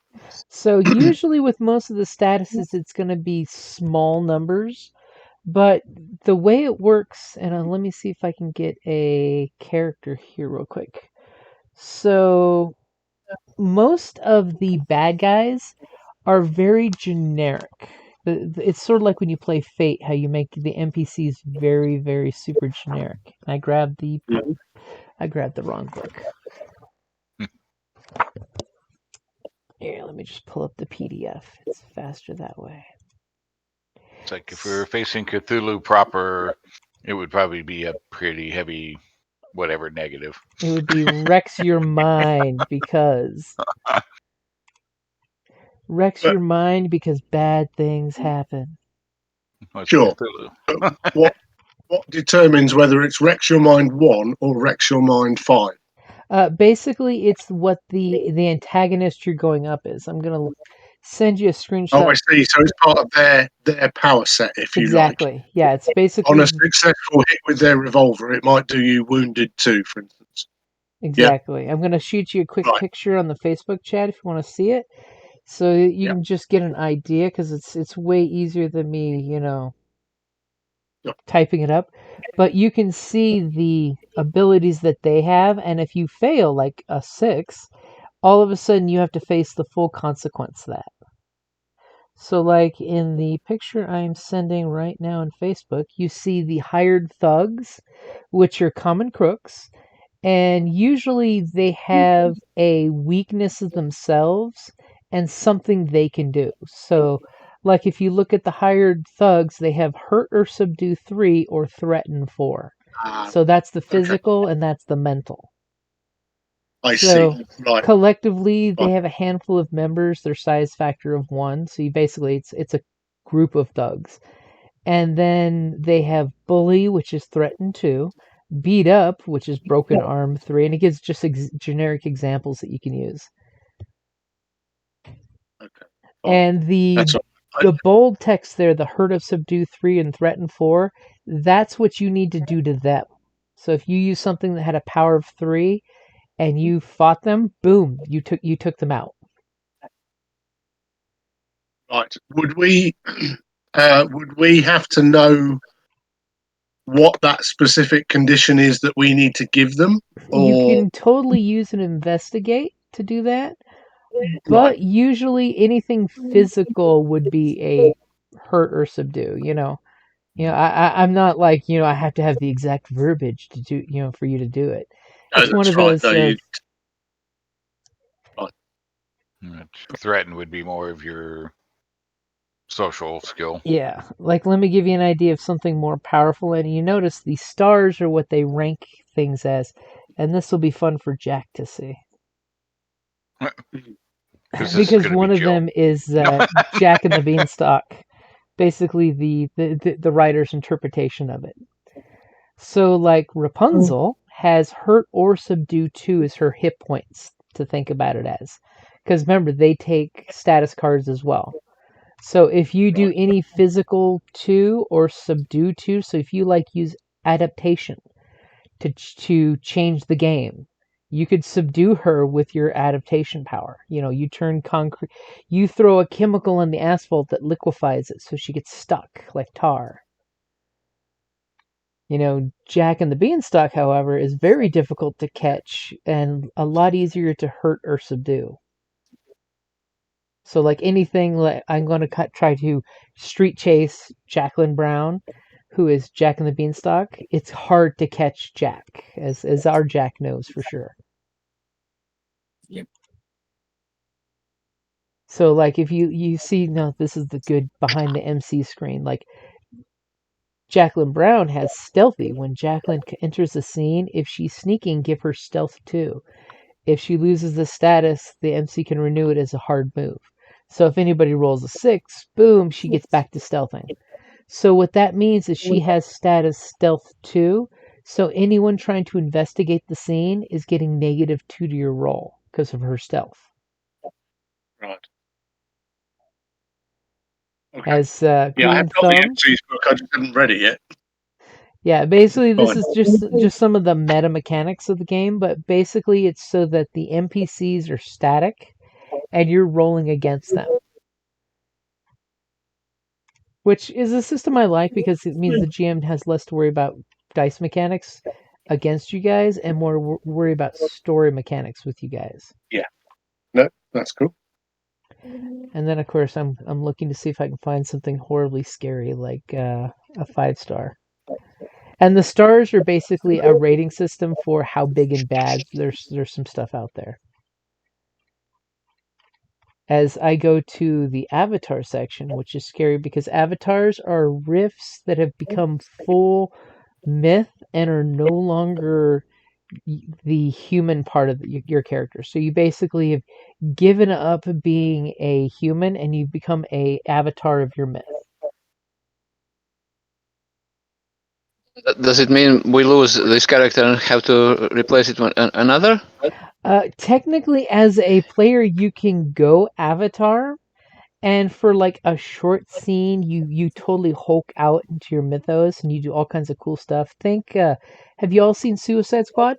So usually with most of the statuses, it's going to be small numbers, but the way it works, and let me see if I can get a character here real quick. So most of the bad guys are very generic. It's sort of like when you play Fate, how you make the NPCs very, very super generic. I grabbed the wrong book. Here, let me just pull up the PDF. It's faster that way. It's like if we were facing Cthulhu proper, it would probably be a pretty heavy whatever negative. It would be wrecks your mind because bad things happen. Sure. What determines whether it's wrecks your mind 1 or wrecks your mind 5? Basically, it's what the antagonist you're going up is. I'm gonna send you a screenshot. Oh, I see. So it's part of their power set, if you like. Exactly. Yeah, it's basically On a successful hit with their revolver, it might do you wounded 2, for instance. exactly. I'm gonna shoot you a quick Right. picture on the Facebook chat if you want to see it, so you can just get an idea because it's way easier than me, typing it up. But you can see the abilities that they have, and if you fail like a 6, all of a sudden you have to face the full consequence of that. So like in the picture I'm sending right now on Facebook, you see the hired thugs, which are common crooks, and usually they have a weakness of themselves and something they can do. So like if you look at the hired thugs, they have hurt or subdue 3 or threaten 4. So that's the physical and that's the mental. I So see. Right. collectively, they have a handful of members. Their size factor of 1. So you basically, it's a group of thugs. And then they have bully, which is threaten 2, beat up, which is broken arm 3, and it gives just generic examples that you can use. Okay. And the bold text there, the hurt of subdue 3 and threaten 4, that's what you need to do to them. So if you use something that had a power of 3 and you fought them, boom, you took them out. Right. Would we have to know what that specific condition is that we need to give them? You can totally use an investigate to do that, but usually anything physical would be a hurt or subdue. I'm not like I have to have the exact verbiage to do for you to do it. It's one of those. Threaten would be more of your social skill. Yeah, like let me give you an idea of something more powerful. And you notice the stars are what they rank things as, and this will be fun for Jack to see. Because one of them is Jack and the Beanstalk, basically the writer's interpretation of it. So like Rapunzel has hurt or subdue 2 as her hit points to think about it as, because remember they take status cards as well. So if you do any physical 2 or subdue 2, so if you like use adaptation to change the game, you could subdue her with your adaptation power. You turn concrete, you throw a chemical in the asphalt that liquefies it so she gets stuck like tar. Jack and the Beanstalk, however, is very difficult to catch and a lot easier to hurt or subdue. So like anything, like I'm going to try to street chase Jacqueline Brown, who is Jack and the Beanstalk. It's hard to catch Jack, as our Jack knows for sure. Yep. So like if you see, no, this is the good behind the MC screen. Like Jacqueline Brown has stealthy. When Jacqueline enters the scene, if she's sneaking, give her stealth 2. If she loses the status, the MC can renew it as a hard move. So if anybody rolls a 6, boom, she gets back to stealthing. So what that means is she has status stealth 2. So anyone trying to investigate the scene is getting -2 to your roll because of her stealth. Right. Okay. As Green I have got Thumb, the MC's book. I just haven't read it yet. Yeah, basically this is just some of the meta mechanics of the game, but basically it's so that the NPCs are static and you're rolling against them. Which is a system I like because it means the GM has less to worry about dice mechanics against you guys and more worry about story mechanics with you guys. Yeah. No, that's cool. And then of course I'm looking to see if I can find something horribly scary like a 5-star. And the stars are basically a rating system for how big and bad there's some stuff out there. As I go to the avatar section, which is scary because avatars are rifts that have become full myth and are no longer the human part of your character. So you basically have given up being a human and you become a avatar of your myth. Does it mean we lose this character and have to replace it with another? Technically, as a player, you can go avatar, and for like a short scene, you totally hulk out into your mythos and you do all kinds of cool stuff. Have you all seen Suicide Squad?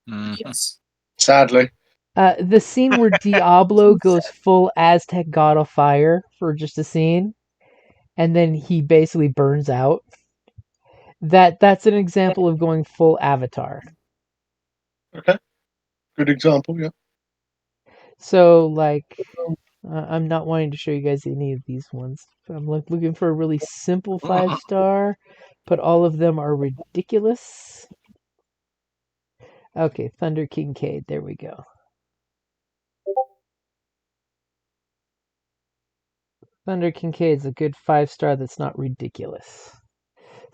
Mhm. Yes. Sadly. The scene where Diablo goes full Aztec god of fire for just a scene, and then he basically burns out. That's an example of going full avatar. Okay. Good example, yeah. So like, I'm not wanting to show you guys any of these ones. I'm looking for a really simple 5-star, but all of them are ridiculous. Okay, Thunder Kincaid. There we go. Thunder Kincaid's a good 5-star that's not ridiculous.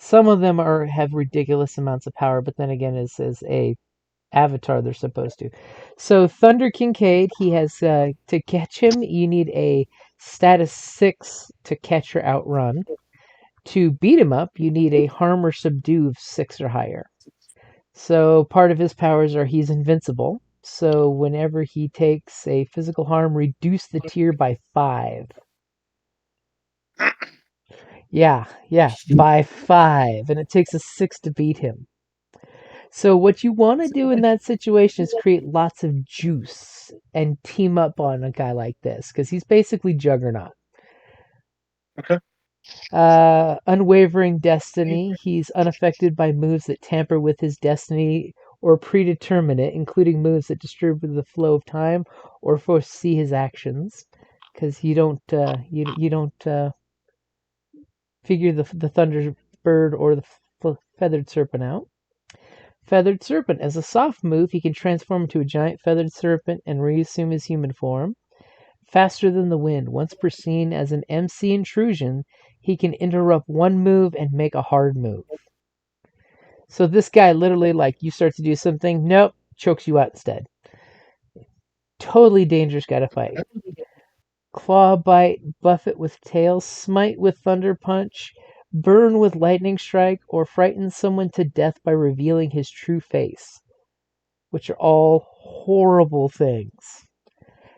Some of them have ridiculous amounts of power, but then again, as a avatar, they're supposed to. So Thunder Kincaid, he has to catch him. You need a status 6 to catch or outrun. To beat him up, you need a harm or subdue of 6 or higher. So part of his powers are he's invincible. So whenever he takes a physical harm, reduce the tier by 5. Yeah, by 5. And it takes a 6 to beat him. So what you want to do in that situation is create lots of juice and team up on a guy like this, because he's basically Juggernaut. Okay. Unwavering destiny. He's unaffected by moves that tamper with his destiny or predetermine it, including moves that disturb the flow of time or foresee his actions. Because you don't figure the Thunderbird or the Feathered Serpent out. Feathered Serpent. As a soft move, he can transform into a giant feathered serpent and reassume his human form. Faster than the wind. Once perceived as an MC intrusion, he can interrupt one move and make a hard move. So this guy literally, like, you start to do something, nope, chokes you out instead. Totally dangerous guy to fight. Claw bite, buffet with tail, smite with thunder punch, burn with lightning strike, or frighten someone to death by revealing his true face, which are all horrible things.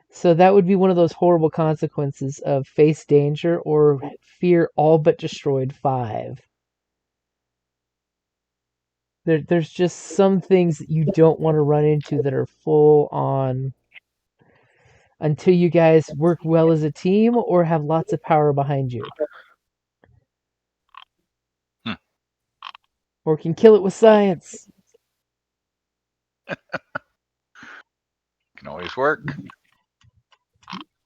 So that would be one of those horrible consequences of face danger or fear all but destroyed 5. There's just some things that you don't want to run into that are full on until you guys work well as a team or have lots of power behind you. Or can kill it with science. Can always work.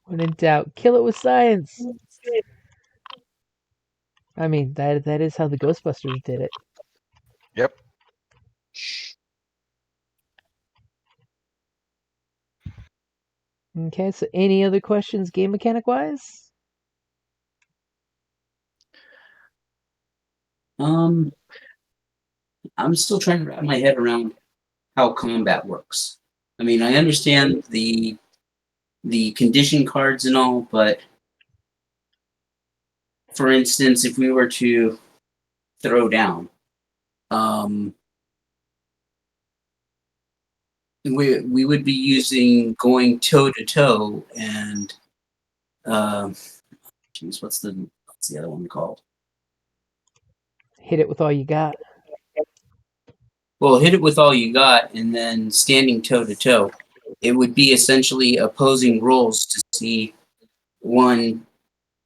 When in doubt, kill it with science. I mean, that is how the Ghostbusters did it. Yep. Okay, so any other questions game mechanic wise? I'm still trying to wrap my head around how combat works. I mean, I understand the condition cards and all, but for instance, if we were to throw down, we would be using going toe to toe and what's the other one called? Hit it with all you got. Well, hit it with all you got, and then standing toe to toe. It would be essentially opposing rolls to see, one,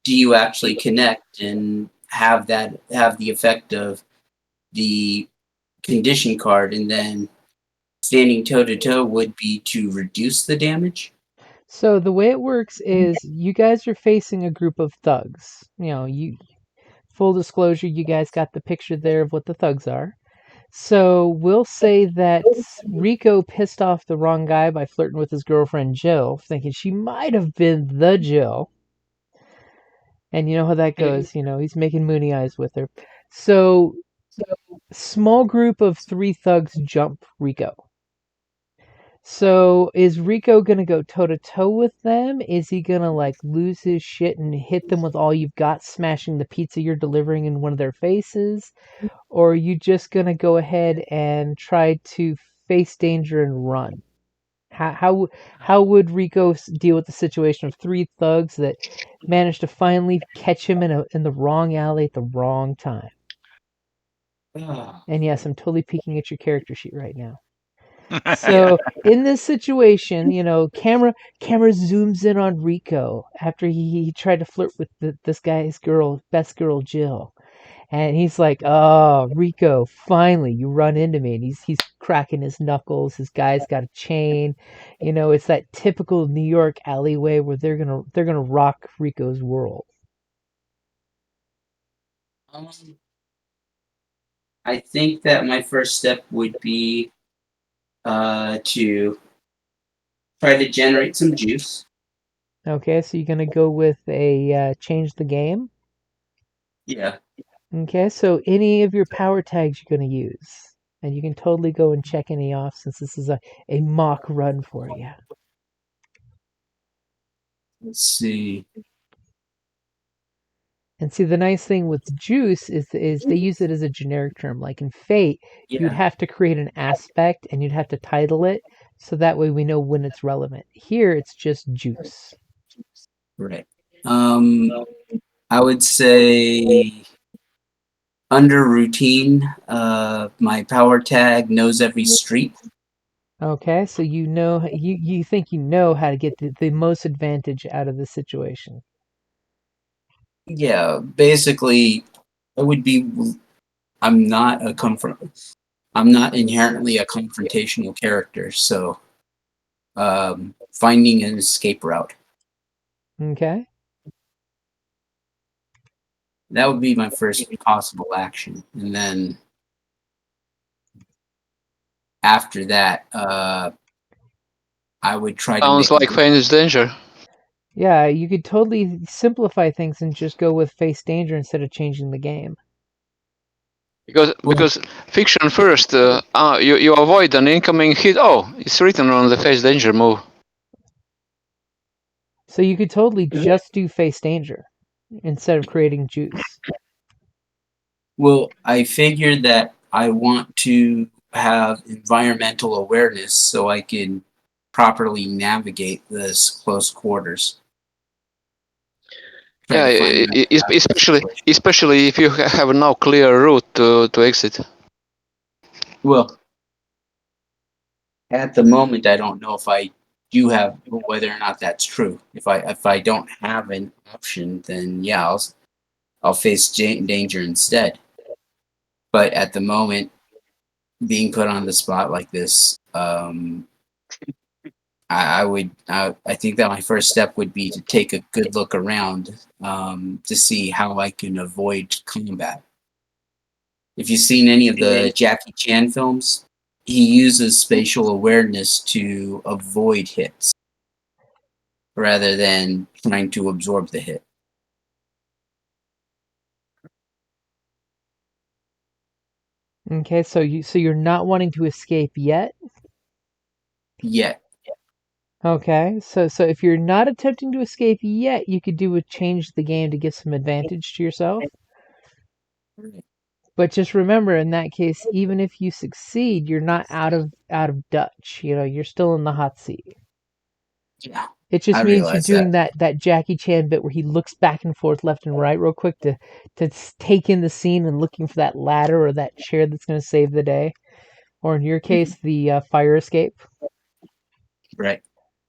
do you actually connect and have the effect of the condition card, and then standing toe to toe would be to reduce the damage. So the way it works is you guys are facing a group of thugs. Full disclosure, you guys got the picture there of what the thugs are. So we'll say that Rico pissed off the wrong guy by flirting with his girlfriend Jill, thinking she might have been the Jill. And you know how that goes, he's making moony eyes with her. So small group of 3 thugs jump Rico. So is Rico gonna go toe to toe with them? Is he gonna like lose his shit and hit them with all you've got, smashing the pizza you're delivering in one of their faces? Or are you just gonna go ahead and try to face danger and run? How would Rico deal with the situation of 3 thugs that managed to finally catch him in the wrong alley at the wrong time? And yes, I'm totally peeking at your character sheet right now. So in this situation, camera zooms in on Rico after he tried to flirt with this guy's best girl Jill, and he's like, "Oh, Rico, finally you run into me." And he's cracking his knuckles. His guy's got a chain. It's that typical New York alleyway where they're gonna rock Rico's world. I think that my first step would be to try to generate some juice. Okay, so you're gonna go with a change the game. Yeah. Okay, so any of your power tags you're going to use. And you can totally go and check any off since this is a mock run for you. Let's see. And see, the nice thing with juice is they use it as a generic term. Like in Fate, you'd have to create an aspect and you'd have to title it so that way we know when it's relevant. Here, it's just juice. Right. I would say under routine, my power tag knows every street. Okay, so you think you know how to get the most advantage out of the situation. Yeah, basically, it would be. I'm not inherently a confrontational character, so finding an escape route. Okay. That would be my first possible action, and then after that, I would try to Sounds make. like Famous Danger. Yeah, you could totally simplify things and just go with face danger instead of changing the game. Because fiction first, you avoid an incoming hit. Oh, it's written on the face danger move. So you could totally just do face danger instead of creating juice. Well, I figured that I want to have environmental awareness so I can properly navigate this close quarters. Yeah, especially if you have no clear route to exit. Well, at the moment, I don't know if I do have whether or not that's true. If I don't have an option, then yeah, I'll face danger instead. But at the moment, being put on the spot like this, I think that my first step would be to take a good look around to see how I can avoid combat. If you've seen any of the Jackie Chan films, he uses spatial awareness to avoid hits rather than trying to absorb the hit. Okay, so you're not wanting to escape yet? Yet. Okay, so if you're not attempting to escape yet, you could do a change the game to give some advantage to yourself. But just remember, in that case, even if you succeed, you're not out of Dutch. You're still in the hot seat. Yeah. It just I means you're realize doing that Jackie Chan bit where he looks back and forth, left and right, real quick to take in the scene and looking for that ladder or that chair that's going to save the day, or in your case, the fire escape. Right.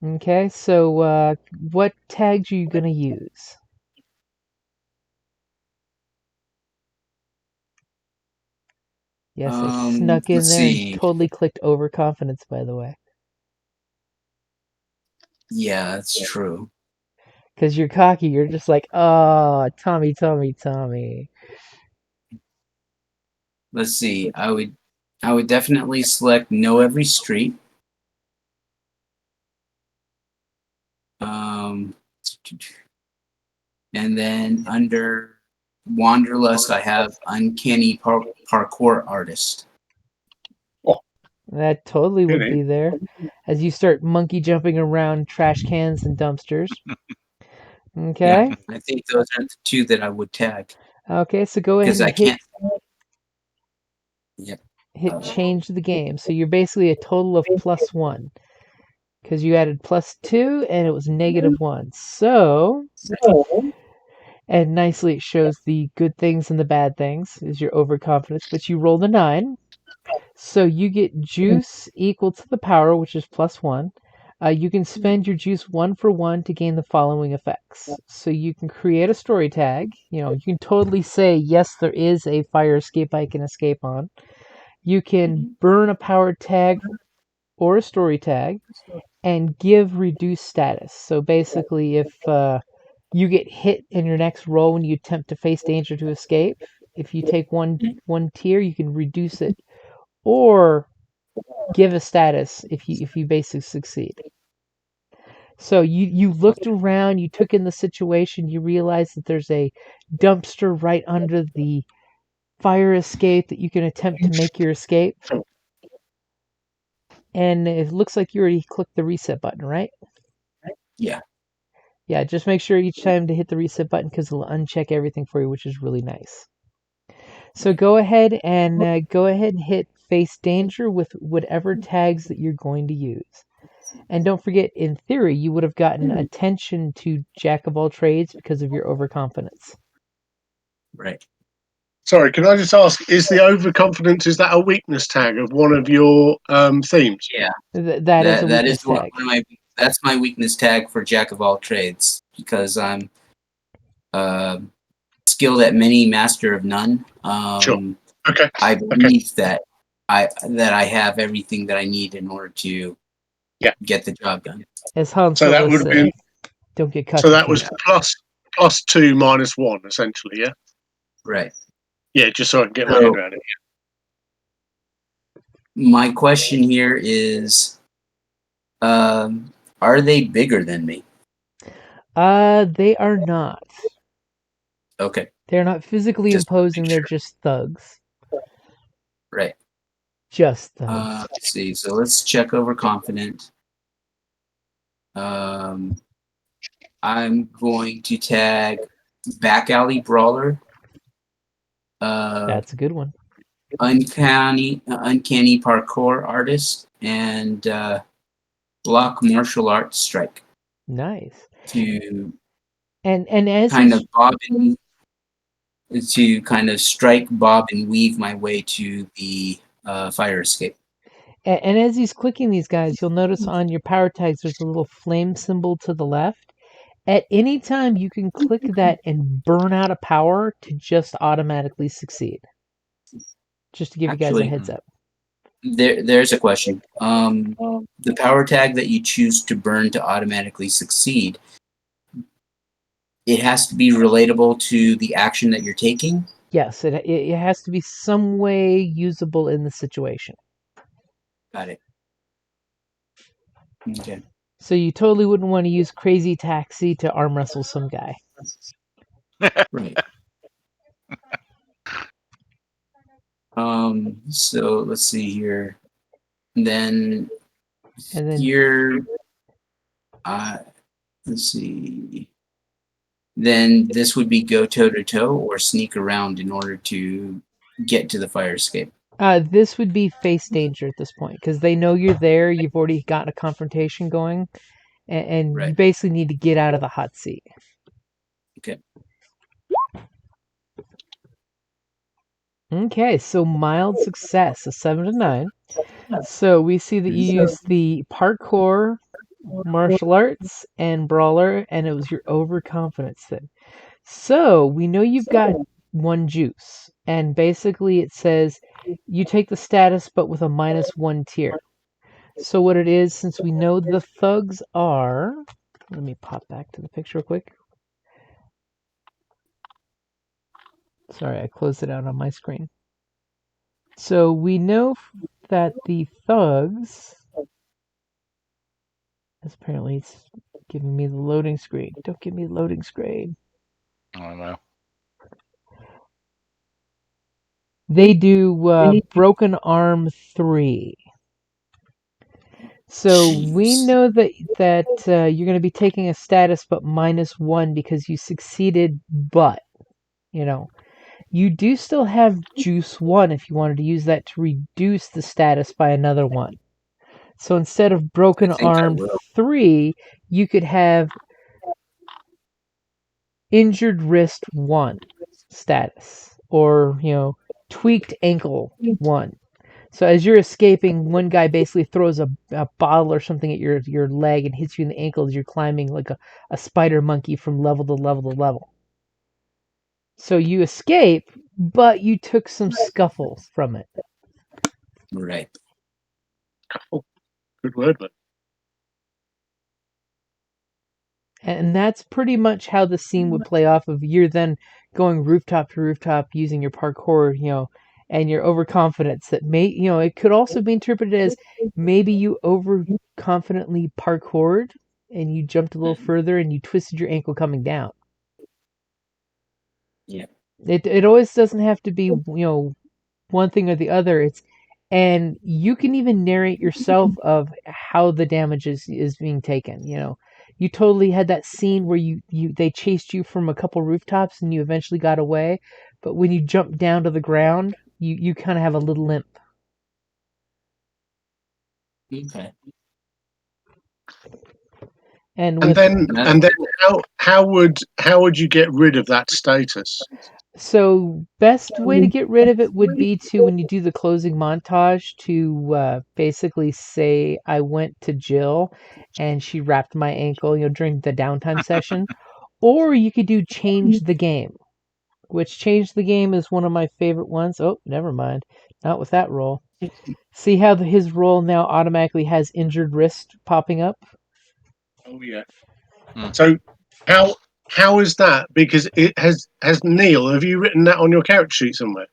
Okay, so what tags are you going to use? Yes, I snuck in Let's there and see. totally clicked overconfidence, by the way. Yeah, that's true. Because you're cocky, you're just like, oh, Tommy. Let's see. I would definitely select know every street. And then under Wanderlust, I have Uncanny Parkour Artist. That totally would Really? be there. As you start monkey jumping around trash cans and dumpsters. Okay. Yeah, I think those are the two that I would tag Okay, so go ahead because and I hit can't. Yep. change the game. So you're basically a total of +1 because you added +2 and it was -1. So, and nicely it shows the good things and the bad things is your overconfidence, but you rolled a 9. So you get juice equal to the power, which is +1. You can spend your juice 1 for 1 to gain the following effects. So you can create a story tag. You can totally say, yes, there is a fire escape I can escape on. You can burn a power tag or a story tag and give reduced status. So basically, if you get hit in your next roll when you attempt to face danger to escape, if you take one tier, you can reduce it or give a status if you basically succeed. So you looked around, you took in the situation, you realized that there's a dumpster right under the fire escape that you can attempt to make your escape. And it looks like you already clicked the reset button, right? Yeah. Yeah, just make sure each time to hit the reset button because it'll uncheck everything for you, which is really nice. So go ahead and hit face danger with whatever tags that you're going to use. And don't forget, in theory, you would have gotten attention to Jack of all trades because of your overconfidence. Right. Sorry, can I just ask, is the overconfidence, is that a weakness tag of one of your themes? Yeah. That is a That weakness is one tag. of my. That's my weakness tag for Jack of all trades because I'm skilled at many, master of none. Sure. Okay. I believe that I have everything that I need in order to get the job done. As Han So that Solo would have said, been, don't get caught. so that was +2 -1, essentially, yeah? Right. Yeah, just so I can get my head around it. My question here is, are they bigger than me? They are not. Okay. They're not physically Just imposing, they're sure. just thugs. Right. Just thugs. Let's see. So let's check overconfident. I'm going to tag back alley brawler. That's a good one. Uncanny parkour artist and block martial arts strike. Nice. To and as kind he's of bob and, to kind of strike, bob, and weave my way to the fire escape. and as he's clicking these guys, you'll notice on your power tags there's a little flame symbol to the left. At any time, you can click that and burn out a power to just automatically succeed. Just to give you guys a heads up. There's a question. The power tag that you choose to burn to automatically succeed, it has to be relatable to the action that you're taking? Yes, it has to be some way usable in the situation. Got it. Okay. So you totally wouldn't want to use Crazy Taxi to arm wrestle some guy. Right. So let's see here. Then here, let's see. Then this would be go toe to toe or sneak around in order to get to the fire escape. This would be face danger at this point because they know you're there. You've already got a confrontation going, and Right. you basically need to get out of the hot seat. Okay. Okay, so mild success, a 7 to 9. So we see that you use the parkour, martial arts, and brawler, and it was your overconfidence thing. So we know you've got one juice, and basically it says you take the status but with a -1 tier. So what it is, since we know the thugs are, let me pop back to the picture real quick. Sorry, I closed it out on my screen. So we know that the thugs, apparently it's giving me the loading screen. Don't give me the loading screen. I don't know. They do broken arm 3. So we Jeez. know that you're going to be taking a status but -1 because you succeeded, but you do still have juice 1 if you wanted to use that to reduce the status by another 1. So instead of I broken think I arm will. 3, you could have injured wrist 1 status, or tweaked ankle 1. So as you're escaping, one guy basically throws a bottle or something at your leg and hits you in the ankle as you're climbing like a spider monkey from level to level to level. So you escape, but you took some scuffle from it. Right. Oh, good word, man. And that's pretty much how the scene would play off of. You're then going rooftop to rooftop using your parkour, and your overconfidence that it could also be interpreted as maybe you overconfidently parkoured and you jumped a little further and you twisted your ankle coming down. Yeah. It always doesn't have to be, one thing or the other. And you can even narrate yourself of how the damage is being taken. You totally had that scene where they chased you from a couple rooftops and you eventually got away, but when you jumped down to the ground, you kind of have a little limp. Okay. And And with then how would you get rid of that status? So best way to get rid of it would be to, when you do the closing montage, to basically say I went to Jill and she wrapped my ankle, during the downtime session. Or you could do change the game, which change the game is one of my favorite ones. Oh, never mind. Not with that roll. See how his roll now automatically has injured wrist popping up? Oh yeah. Hmm. So how is that? Because it has Neil. Have you written that on your character sheet somewhere?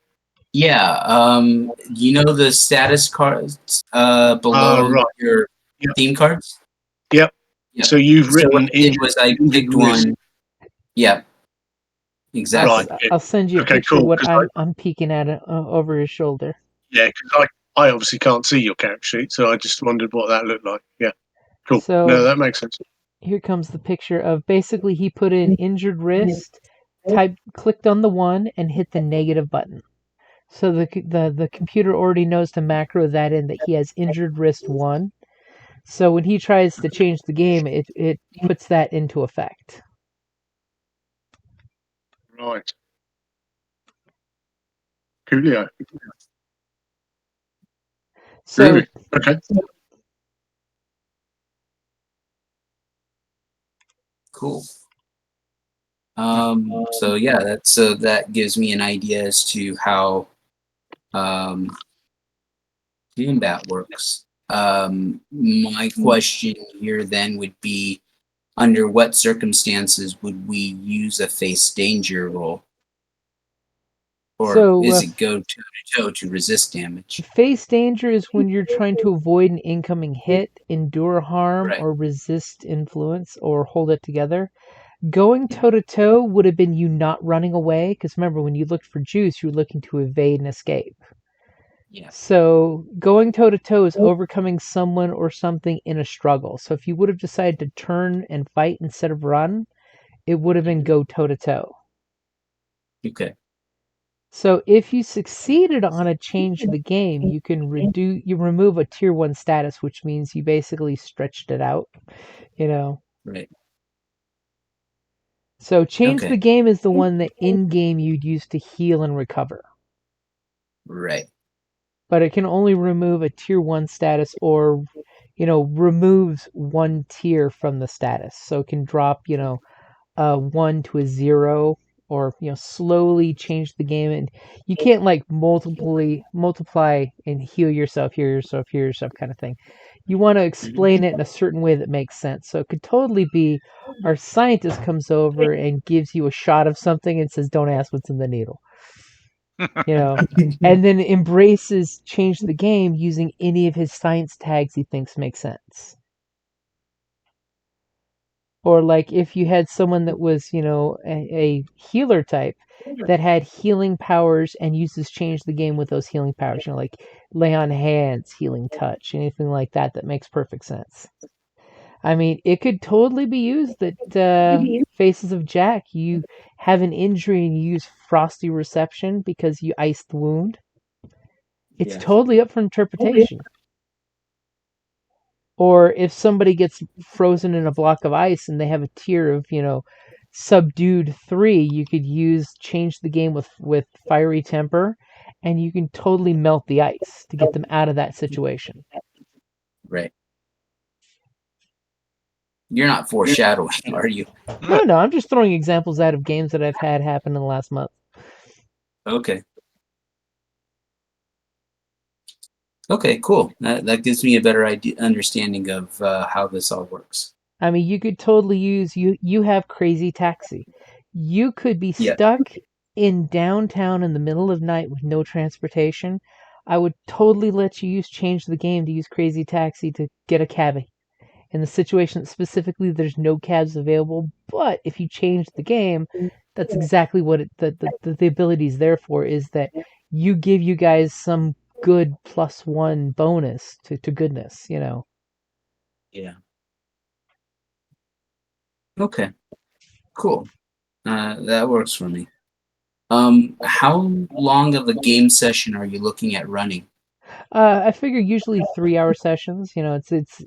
Yeah. The status cards below Right. your Yep. theme cards? Yep. Yep. So you've So written what I did was I picked one. Yeah. Exactly. Right. Yeah. I'll send you a Okay. picture of Cool. what Because I'm peeking at over his shoulder. because I obviously can't see your character sheet, so I just wondered what that looked like. Yeah. Cool. No, So that makes sense. here comes the picture of basically he put in injured wrist, clicked on the 1 and hit the negative button. So the computer already knows to macro that in that he has injured wrist 1. So when he tries to change the game, it puts that into effect. Right. Coolio. So Really? Okay. Cool. So yeah, that gives me an idea as to how combat works. My question here then would be, under what circumstances would we use a face danger roll? Or is it go toe to toe to resist damage? face danger is when you're trying to avoid an incoming hit, endure harm, Right. or resist influence, or hold it together. Going toe to toe would have been you not running away, because remember, when you looked for juice, you were looking to evade and escape. Yeah. So going toe to toe is overcoming someone or something in a struggle. So if you would have decided to turn and fight instead of run, it would have been go toe to toe. Okay. So if you succeeded on a change the game, you can remove a tier 1 status, which means you basically stretched it out, Right. So change Okay. the game is the one that in game you'd use to heal and recover. Right. But it can only remove a tier 1 status, or removes 1 tier from the status. So it can drop, a 1 to a 0, or slowly change the game. And you can't like multiply and heal yourself, heal yourself kind of thing. You want to explain it in a certain way that makes sense. So it could totally be our scientist comes over and gives you a shot of something and says, don't ask what's in the needle. And then embraces change the game using any of his science tags he thinks make sense. Or like if you had someone that was, a healer type that had healing powers and uses change the game with those healing powers, like lay on hands, healing touch, anything like that makes perfect sense. I mean, it could totally be used that Faces of Jack, you have an injury and you use Frosty Reception because you iced the wound. It's Yeah. totally up for interpretation. Or if somebody gets frozen in a block of ice and they have a tier of, subdued 3, you could change the game with Fiery Temper, and you can totally melt the ice to get them out of that situation. Right. You're not foreshadowing, are you? No, I'm just throwing examples out of games that I've had happen in the last month. Okay. Okay, cool. That gives me a better understanding of how this all works. I mean, you could totally use you have Crazy Taxi. You could be Yeah. stuck in downtown in the middle of night with no transportation. I would totally let you change the game to use Crazy Taxi to get a cab. In the situation that specifically there's no cabs available, but if you change the game, that's exactly what the ability is there for, is that you give you guys some good +1 bonus to goodness, Yeah. Okay. Cool. That works for me. How long of a game session are you looking at running? I figure usually 3-hour sessions. It's